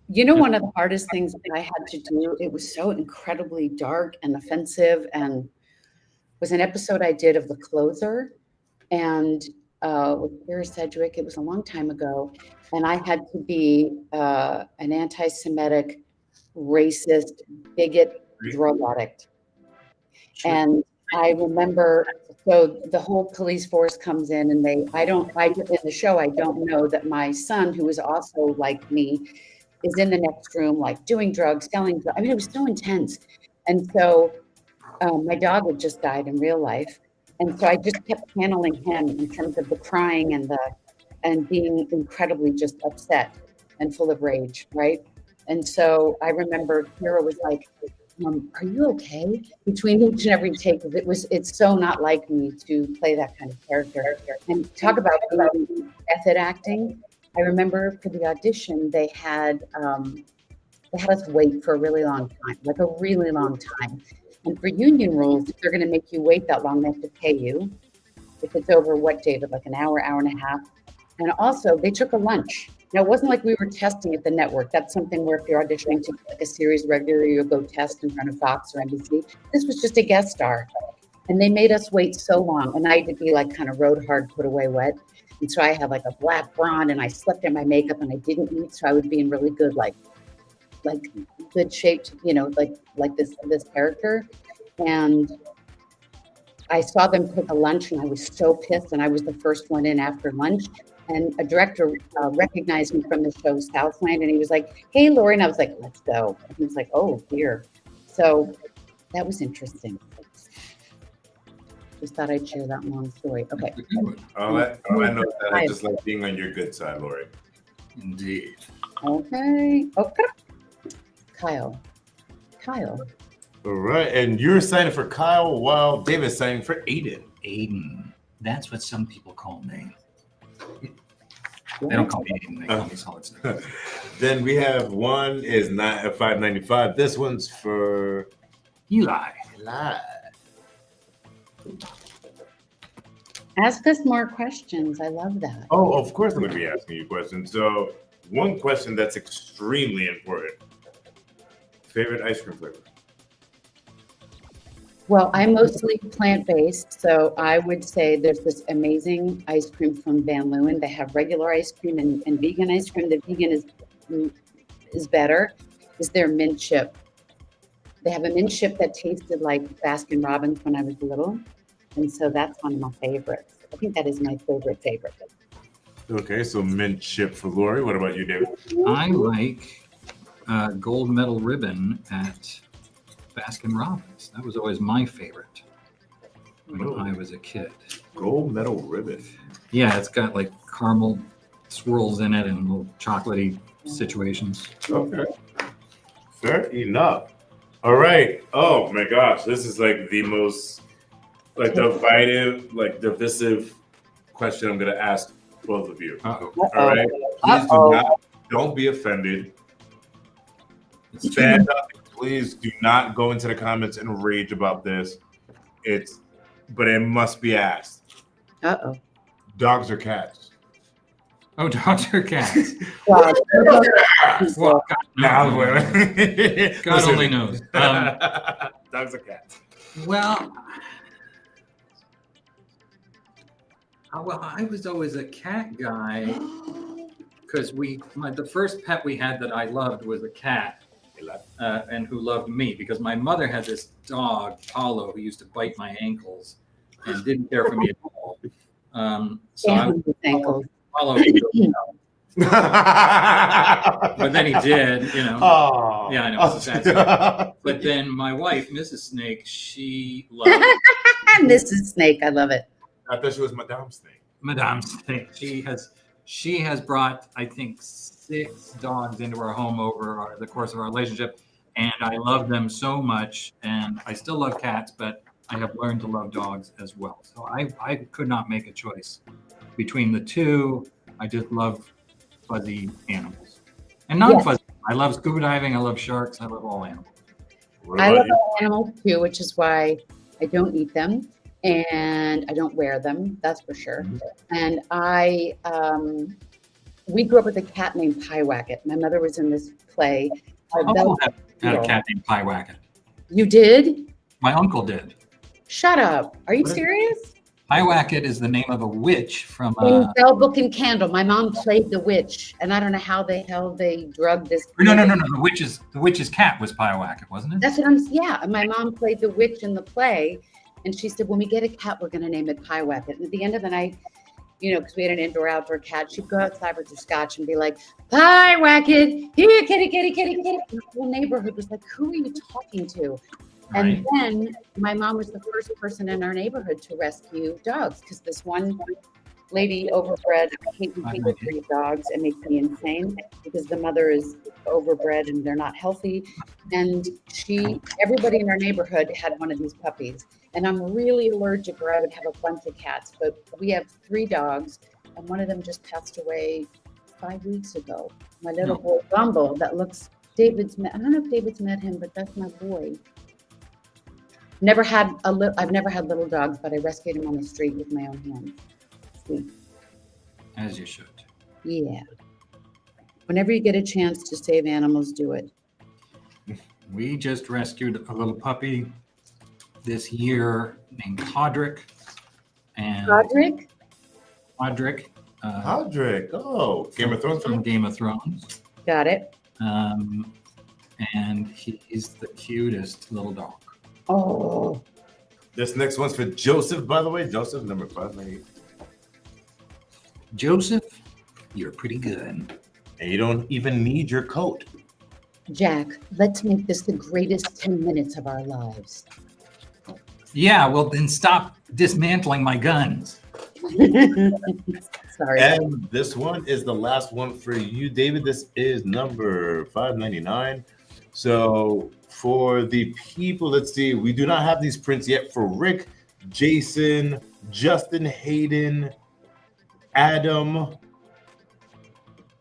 One of the hardest things that I had to do, it was so incredibly dark and offensive, and was an episode I did of The Closer, and with Vera Sedgwick. It was a long time ago, and I had to be an anti-Semitic, racist, bigot, drug addict. And I remember, so the whole police force comes in, and in the show, I don't know that my son, who is also like me, is in the next room, like doing drugs, selling drugs. I mean, it was so intense. And so my dog had just died in real life. And so I just kept channeling him in terms of the crying and being incredibly just upset and full of rage, right? And so I remember Kira was like, "Are you okay?" Between each and every take, it's so not like me to play that kind of character. And talk about method acting. I remember for the audition, they had us wait for a really long time, like a really long time. And for union rules, if they're going to make you wait that long, they have to pay you. If it's over what, David, like an hour, hour and a half. And also, they took a lunch. Now, it wasn't like we were testing at the network. That's something where if you're auditioning to like a series regularly, you'll go test in front of Fox or NBC. This was just a guest star. And they made us wait so long. And I had to be like kind of rode hard, put away wet. And so I had like a black bra and I slept in my makeup and I didn't eat. So I would be in really good, like good shaped, like this character. And I saw them take a lunch and I was so pissed, and I was the first one in after lunch. And a director recognized me from the show Southland, and he was like, "Hey, Lori," and I was like, "Let's go." And he was like, "Oh dear." So that was interesting. Just thought I'd share that long story. Okay. All I know is that I just like being on your good side, Lori. Indeed. Okay. Kyle. All right, and you're signing for Kyle while David's signing for Aiden. Aiden. That's what some people call me. They don't call me Aiden. They call me Solid Snake. Then we have one is not at $5.95. This one's for Eli. Ask us more questions. I love that. Oh, of course I'm going to be asking you questions. So one question that's extremely important. Favorite ice cream flavor? Well, I'm mostly plant-based, so I would say there's this amazing ice cream from Van Leeuwen. They have regular ice cream and vegan ice cream. The vegan is better. Is their mint chip. They have a mint chip that tasted like Baskin Robbins when I was little, and so that's one of my favorites. I think that is my favorite. Okay, so mint chip for Lori. What about you, David? I like gold medal ribbon at Baskin Robbins. That was always my favorite. when I was a kid. Gold medal ribbon. Yeah, it's got like caramel swirls in it and little chocolatey situations. Okay. Fair enough. All right. Oh my gosh, this is like the most like divisive question I'm gonna ask both of you. Uh-oh. All right. Please don't be offended. Stand up. Please do not go into the comments and rage about this. But it must be asked. Dogs or cats? Oh, dogs or cats? Wow. Well, Now, God only knows. Dogs or cats? Well, I was always a cat guy because the first pet we had that I loved was a cat, and who loved me because my mother had this dog, Paulo, who used to bite my ankles and didn't care for me at all. So I was Paulo. But then he did, you know. Oh. Yeah, I know. It's a sad story. But then my wife, Mrs. Snake, she loved Mrs. Snake, I love it. I thought she was Madame Snake. Madame Snake. She has brought, I think, 6 dogs into our home over the course of our relationship, and I love them so much. And I still love cats, but I have learned to love dogs as well. So I could not make a choice between the two. I just love fuzzy animals and non-fuzzy. Yes. I love scuba diving. I love sharks. I love all animals. I love all animals too, which is why I don't eat them and I don't wear them. That's for sure. Mm-hmm. And we grew up with a cat named Pie Wacket. My mother was in this play. My uncle had a cat named Pie Wacket. You did? My uncle did. Shut up. Are you serious? Pie Wacket is the name of a witch from Bell, Book, and Candle. My mom played the witch, and I don't know how the hell they drugged this. No. The witch's cat was Pie Wacket, wasn't it? That's what I'm. Yeah, my mom played the witch in the play, and she said, "When we get a cat, we're going to name it Pie Wacket." And at the end of the night, you know, because we had an indoor-outdoor cat, she'd go outside with her scotch and be like, "Pie Wacket, here, kitty, kitty, kitty, kitty." And the whole neighborhood was like, "Who are you talking to?" Right. And then my mom was the first person in our neighborhood to rescue dogs because this one lady overbred. I hate when people breed dogs. It makes me insane because the mother is overbred and they're not healthy. And everybody in our neighborhood had one of these puppies. And I'm really allergic, or I would have a bunch of cats. But we have 3 dogs, and one of them just passed away 5 weeks ago. My little boy Bumble, that looks I don't know if David's met him, but that's my boy. I've never had little dogs, but I rescued him on the street with my own hands. Sweet. As you should. Yeah. Whenever you get a chance to save animals, do it. We just rescued a little puppy this year named Hodrick. Hodrick? Hodrick. Game of Thrones. From Game of Thrones. Got it. And he's the cutest little dog. Oh. This next one's for Joseph, by the way. Joseph, number 598. Joseph, you're pretty good. And you don't even need your coat. Jack, let's make this the greatest 10 minutes of our lives. Yeah, well, then stop dismantling my guns. Sorry. And this one is the last one for you, David. This is number 599. So for the people, let's see, we do not have these prints yet for Rick, Jason, Justin, Hayden, Adam,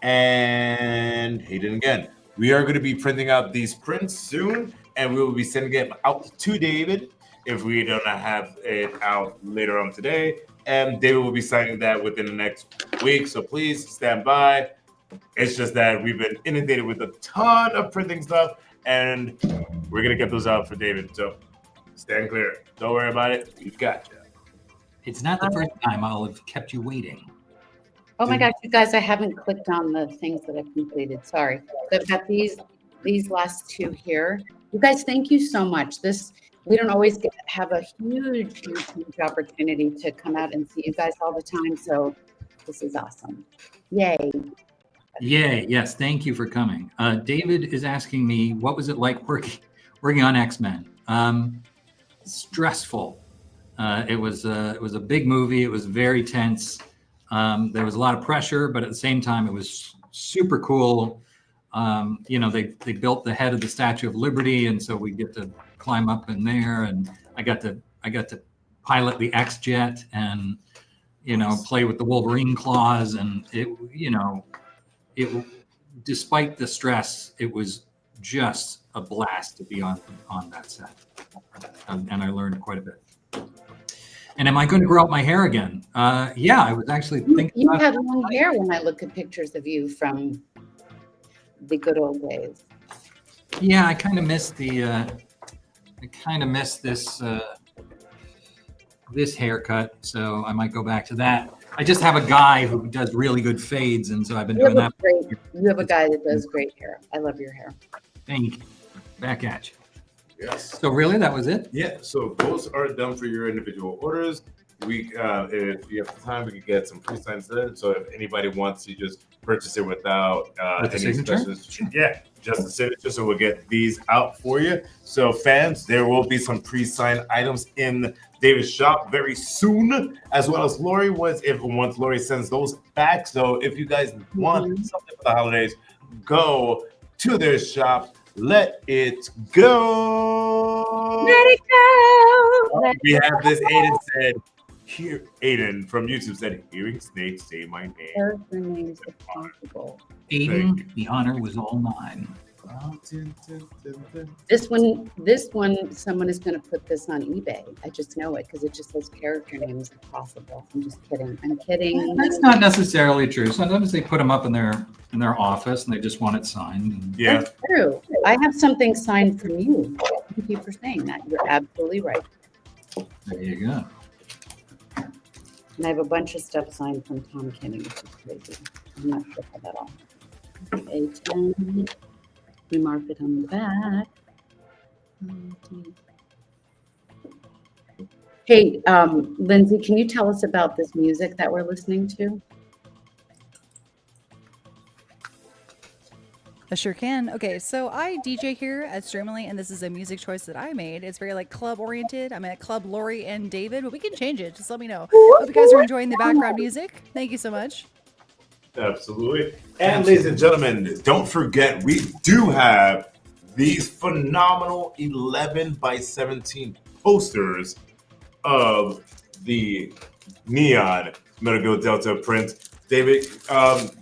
and Hayden again. We are going to be printing out these prints soon, and we will be sending them out to David if we don't have it out later on today. And David will be signing that within the next week, so please stand by. It's just that we've been inundated with a ton of printing stuff, and we're going to get those out for David. So stand clear. Don't worry about it. We've got you. It's not the first time I'll have kept you waiting. Oh my gosh, you guys, I haven't clicked on the things that I've completed. Sorry. So I've got these last 2 here. You guys, thank you so much. We don't always have a huge opportunity to come out and see you guys all the time. So this is awesome. Yay. Yay. Yes. Thank you for coming. David is asking me, what was it like working on X-Men? Stressful. It was a big movie. It was very tense. There was a lot of pressure, but at the same time, it was super cool. They built the head of the Statue of Liberty, and so we get to climb up in there, and I got to pilot the X Jet, and play with the Wolverine claws, and it despite the stress, it was just a blast to be on that set, and I learned quite a bit. And am I going to grow out my hair again? Yeah, I was actually thinking. You had long hair when I look at pictures of you from the good old days. Yeah, I kind of miss this haircut, so I might go back to that. I just have a guy who does really good fades, and so I've been doing that. You have a guy that does great hair. I love your hair. Thank you. Back at you. Yes. So really, that was it? Yeah. So those are done for your individual orders. We, if you have time, we can get some pre-signs in. So if anybody wants to just purchase it without With the any signature? special, yeah, just the signature. So we'll get these out for you. So fans, there will be some pre-signed items in David's shop very soon, as well as Lori once Lori sends those back. So if you guys want something for the holidays, go to their shop. Let it go. Let it go. We have this. Aiden said, "Here." Aiden from YouTube said, "Hearing Snake say my name." Character names if possible. Aiden, the honor was all mine. This one, someone is going to put this on eBay. I just know it because it just says character names if possible. I'm just kidding. I'm kidding. That's not necessarily true. Sometimes they put them up in their office and they just want it signed. And Yeah. That's true. I have something signed from you. Thank you for saying that. You're absolutely right. there you go. And I have a bunch of stuff signed from Tom Kenny, which is crazy. I'm not sure how that all. A10. We mark it on the back. Hey, Lindsay, can you tell us about this music that we're listening to? I sure can. Okay, so I DJ here at Streamily, and this is a music choice that I made. It's very like club oriented. I'm at Club Lori and David, but we can change it. Just let me know. Hope you guys are enjoying the background music. Thank you so much. Absolutely. And ladies and gentlemen, don't forget, we do have these phenomenal 11 by 17 posters of the neon Metal Gear Delta print. David,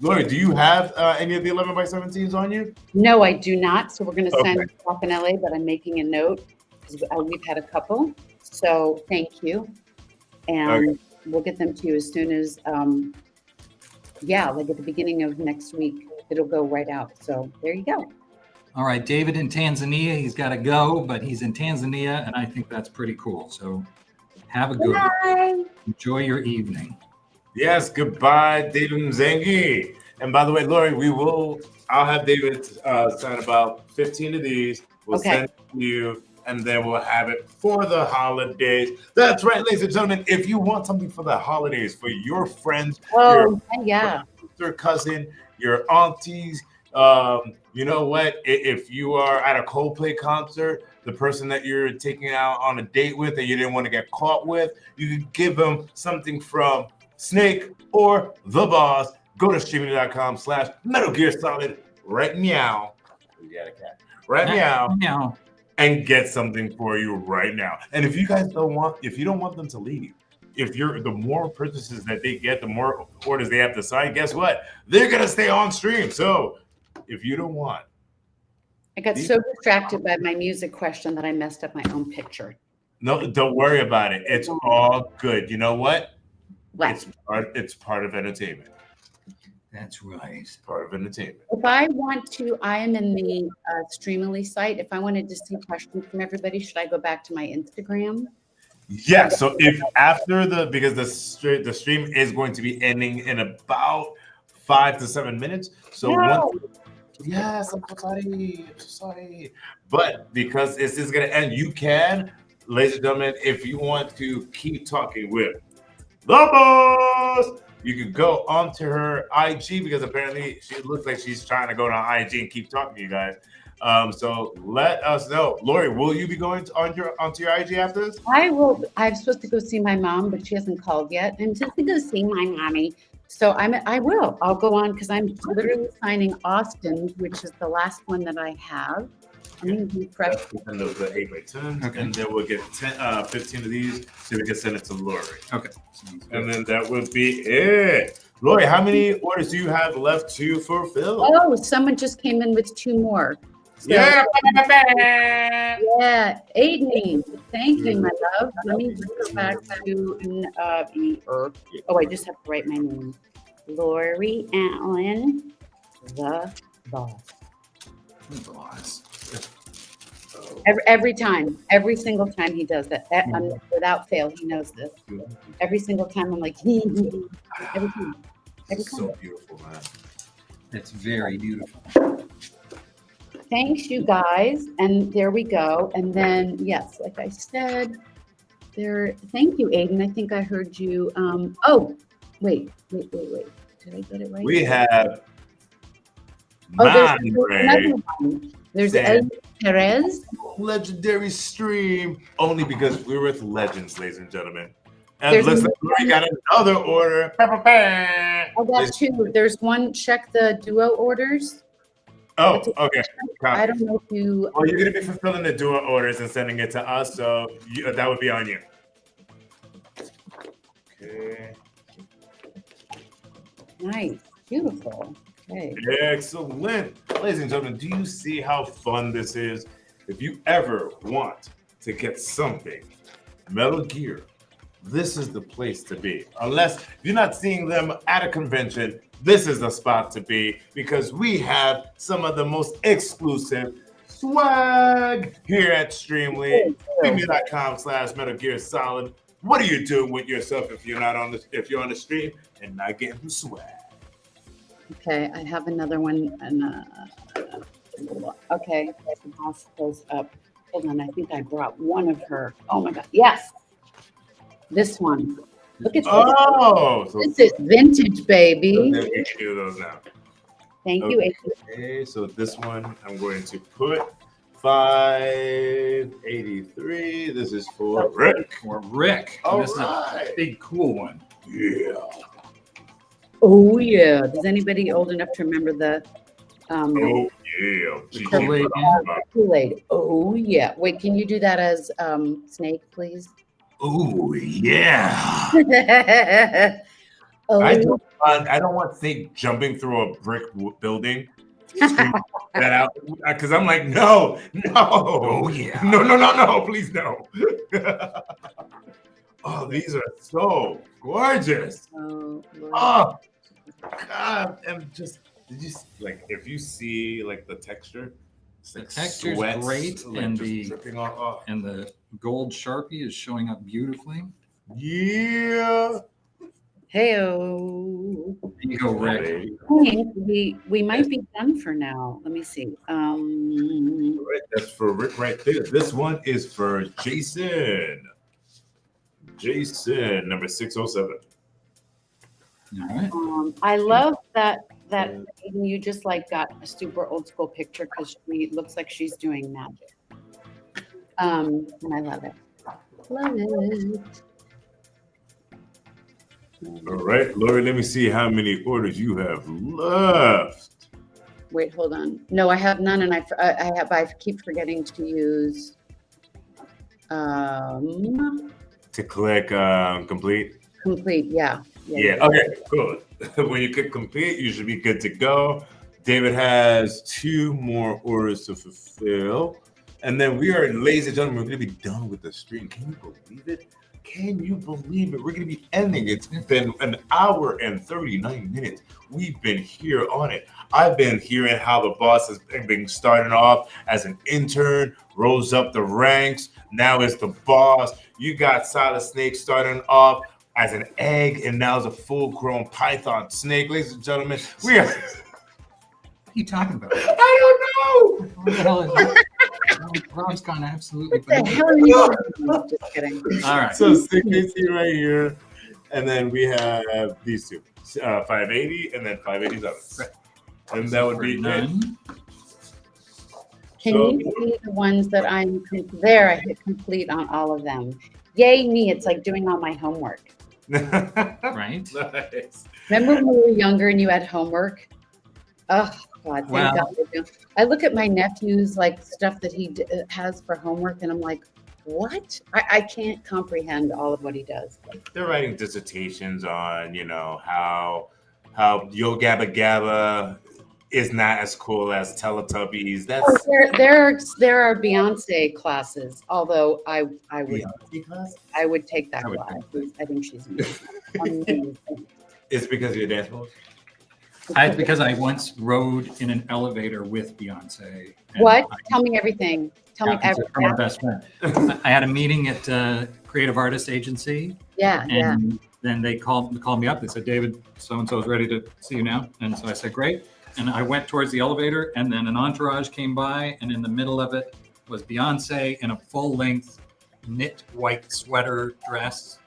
Lori, do you have any of the 11 by 17s on you? No, I do not. So we're going to send Okay. it off in LA, but I'm making a note because we've had a couple. So thank you. And we'll get them to you as soon as, like at the beginning of next week, it'll go right out. So there you go. All right, David in Tanzania. He's got to go, but he's in Tanzania, and I think that's pretty cool. So have a good one. Bye. Enjoy your evening. Yes, goodbye, David Mzengi. And by the way, Lori, I'll have David sign about 15 of these. We'll Okay. send it to you, and then we'll have it for the holidays. That's right, ladies and gentlemen. If you want something for the holidays, for your friends, Oh, yeah. your cousin, your aunties, you know what? If you are at a Coldplay concert, the person that you're taking out on a date with and you didn't want to get caught with, you can give them something from Snake or The Boss. Go to streaming.com/Metal Gear Solid right meow. We got a cat. Right meow. Now, And get something for you right now. And if you guys don't want them to leave, the more purchases that they get, the more orders they have to sign, guess what? They're gonna stay on stream. So if you don't want, I got so distracted by my music question that I messed up my own picture. no, don't worry about it. It's all good. You know what? What? It's part of entertainment. that's right. It's part of entertainment. If I want to, I am in the Streamily site. If I wanted to see questions from everybody, should I go back to my Instagram? Yeah. So if because the stream is going to be ending in about 5 to 7 minutes. So No. yes, I'm so sorry. But because this is gonna end, you can, ladies and gentlemen, if you want to keep talking with the boss, you can go onto her IG because apparently she looks like she's trying to go on IG and keep talking to you guys. So let us know. Lori, will you be going onto your IG after this? I will. I'm supposed to go see my mom, but she hasn't called yet. I'm supposed to go see my mommy. So I will. I'll go on because I'm literally signing Austin, which is the last one that I have. I'm going to refresh. And the 8x10, Okay. and then we'll get 15 of these so we can send it to Lori. Okay. And then that would be it. Lori, how many orders do you have left to fulfill? Oh, someone just came in with 2 more. So, Yeah. yeah, Aiden. Thank you, my love. Let me go back to oh, I just have to write my name. Lori Allen, the boss. Boss. Every time, every single time he does that, without fail, he knows this. Every single time, I'm like, every time. It's so beautiful, man. It's very beautiful. Thanks, you guys. And there we go. And then, yes, like I said, thank you, Aiden. I think I heard you. Oh, wait. Did I get it right? We have there's Mandre, another one. There's Sam. Perez. legendary stream, only because we're with legends, ladies and gentlemen. And There's listen, we got another order. I got 2. There's one, check the duo orders. Oh, okay. I don't know if you. Well, you're going to be fulfilling the duo orders and sending it to us, so that would be on you. Okay. Nice. Beautiful. Okay. Excellent. Ladies and gentlemen, do you see how fun this is? If you ever want to get something, Metal Gear, this is the place to be. Unless you're not seeing them at a convention, this is the spot to be because we have some of the most exclusive swag here at Streamly. Streamly.com/Metal Gear Solid. What are you doing with yourself if you're on the stream and not getting the swag? Okay, I have another one. And okay, the boss goes up. Hold on, I think I brought one of her. Oh my God, yes, this one. Look at this. Oh, so This is vintage, baby. we can do those now. Thank you, Aiden. Okay, so this one I'm going to put 583. This is for Rick. For Rick. All This is right. a big, cool one. Yeah. Oh yeah. Does anybody old enough to remember the Oh yeah. Kool-Aid. Kool-Aid? Oh yeah. Wait, can you do that as Snake, please? Oh yeah. Oh, I don't want Snake jumping through a brick building. Screaming that out because I'm like, no. Oh yeah. No, please no. Oh, these are so gorgeous. oh, Lord. Oh God, and just did you like if you see like the texture? It's The like texture's sweats, great, like, and just the dripping off. Oh, and the gold Sharpie is showing up beautifully. yeah. Hey-o. There you go, Rick. We might be done for now. Let me see. Right, that's for Rick right there. This one is for Jason. Jason, number 607. All right. I love that you just like got a super old school picture because she looks like she's doing magic. And I love it. Love it. All right, Lori, let me see how many orders you have left. Wait, hold on. No, I have none, and I keep forgetting to use. To click complete. Complete. Yeah. Yeah. Okay. Cool. When you click complete, you should be good to go. David has 2 more orders to fulfill, and then we are, ladies and gentlemen, we're going to be done with the stream. Can you believe it? Can you believe it? We're going to be ending. It's been an hour and 39 minutes. We've been here on it. I've been hearing how the boss has been starting off as an intern, rose up the ranks. Now it's the boss. You got Solid Snake starting off as an egg, and now is a full-grown python snake. Ladies and gentlemen, we are... What are you talking about? I don't know. What the hell is Rob's gone absolutely What the bananas. hell are you doing? Just kidding. All right. So 680 right here, and then we have these 2, 580 and then 587. And that would For be it. none. Can you see the ones that there? I hit complete on all of them. Yay me! It's like doing all my homework. Right? Nice. Remember when we were younger and you had homework? Oh God, thank Well- God. I look at my nephew's like stuff that he has for homework, and I'm like, what? I can't comprehend all of what he does. They're writing dissertations on, how Yo Gabba Gabba is not as cool as Teletubbies. That's Oh, there are Beyonce classes, although I would Beyonce class. I would take that I would class. I think she's amazing. It's because of your dance moves. It's because I once rode in an elevator with Beyonce. and What? I Tell me everything. Tell me happened to her, my everything. best friend. I had a meeting at Creative Artist Agency, Yeah, yeah. and then they called me up. They said, David, so-and-so is ready to see you now. And so I said, great. And I went towards the elevator, and then an entourage came by, and in the middle of it was Beyonce in a full-length knit white sweater dress,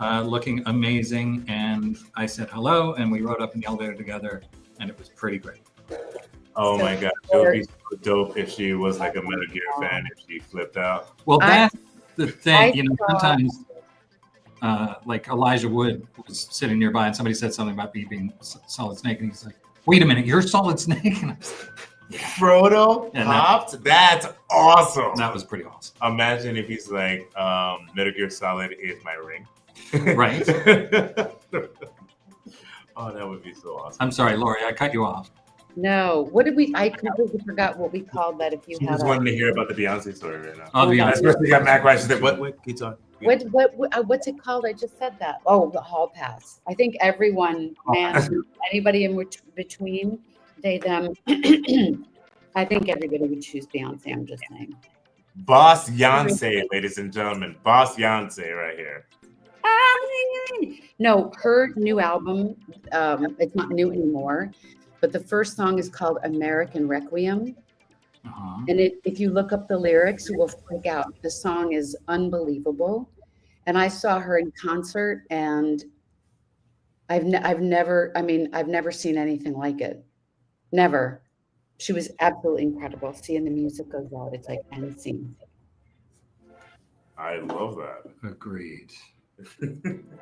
looking amazing. And I said hello, and we rode up in the elevator together, and it was pretty great. Oh my God, it would be so dope if she was like a Metal Gear fan. If she flipped out. Well, I- that's the thing. saw- Sometimes, like Elijah Wood was sitting nearby, and somebody said something about me being Solid Snake, and he's like, "Wait a minute, you're Solid Snake?" And I was like, Frodo And popped. That's awesome. that was pretty awesome. Imagine if he's like, Metal Gear Solid is my ring. Right. Oh, that would be so awesome. I'm sorry, Lori, I cut you off. No. What did we? I completely forgot what we called that. If you She had just a, wanted to hear about the Beyonce story right now. I'll be I honest. especially got mad questions. Like, what? Keep talking. what's it called? I just said that. Oh, the hall pass. I think everyone, man, anybody in between, they them. I think everybody would choose Beyonce. I'm just saying. Boss Yonsei, ladies and gentlemen. Boss Yonsei right here. No, her new album. It's not new anymore, but the first song is called American Requiem. Uh-huh. And if you look up the lyrics, you will freak out. The song is unbelievable. And I saw her in concert, and I've never seen anything like it. Never. She was absolutely incredible. Seeing the music goes out, it's like end scene. I love that. Agreed.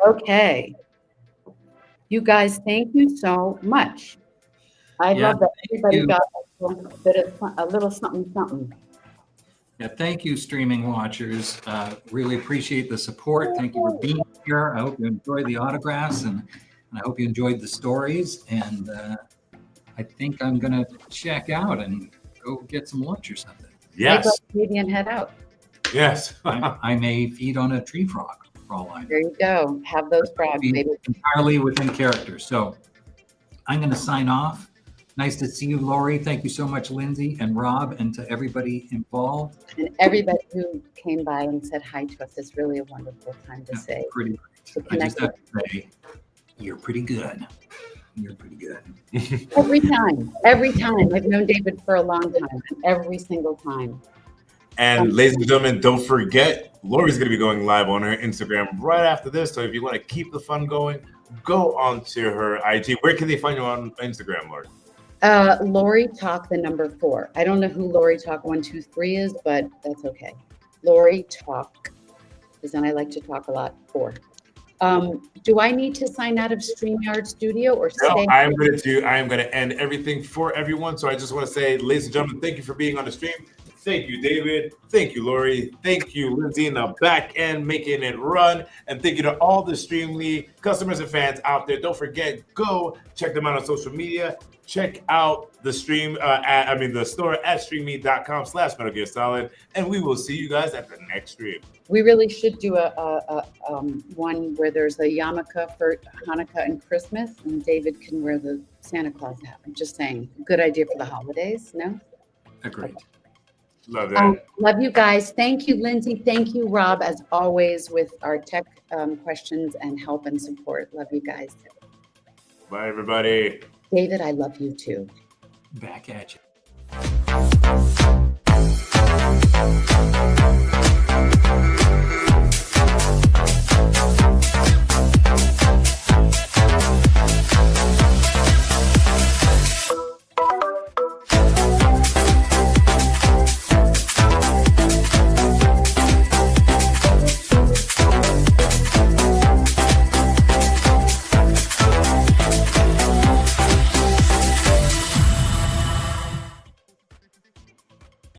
Okay. You guys, thank you so much. I Yeah, love that everybody you. got a little something, something. Yeah, thank you, streaming watchers. Really appreciate the support. Thank you for being here. I hope you enjoyed the autographs, and I hope you enjoyed the stories. And I think I'm gonna check out and go get some lunch or something. Yes. Maybe and head out. Yes. I may feed on a tree frog for all I know. There you go. Have those frogs, Be maybe. entirely within character. So I'm going to sign off. Nice to see you, Lori. Thank you so much, Lindsay and Rob, and to everybody involved. And everybody who came by and said hi to us. It's really a wonderful time to Yeah, say. pretty To great. I just connect have to say, you're pretty good. You're pretty good. every time. Every time. I've known David for a long time. And every single time. And ladies and gentlemen, don't forget, Lori's going to be going live on her Instagram right after this. So if you want to keep the fun going, go onto her IG. Where can they find you on Instagram, Lori? Lori Talk the number 4. I don't know who Lori Talk 123 is, but that's okay. Lori Talk, because then I like to talk a lot. 4. Do I need to sign out of StreamYard Studio or No, stay? I am going to end everything for everyone. So I just want to say, ladies and gentlemen, thank you for being on the stream. Thank you, David. Thank you, Lori. Thank you, Lindsay, in the back end, making it run. And thank you to all the Streamly customers and fans out there. Don't forget, go check them out on social media. Check out the stream, the store at streamme.com/Metal Gear Solid. And we will see you guys at the next stream. We really should do a one where there's a yarmulke for Hanukkah and Christmas, and David can wear the Santa Claus hat. I'm just saying, good idea for the holidays. No. Agreed. Love that. Love you guys. Thank you, Lindsay. Thank you, Rob, as always, with our tech questions and help and support. Love you guys. Bye, everybody. David, I love you too. Back at you.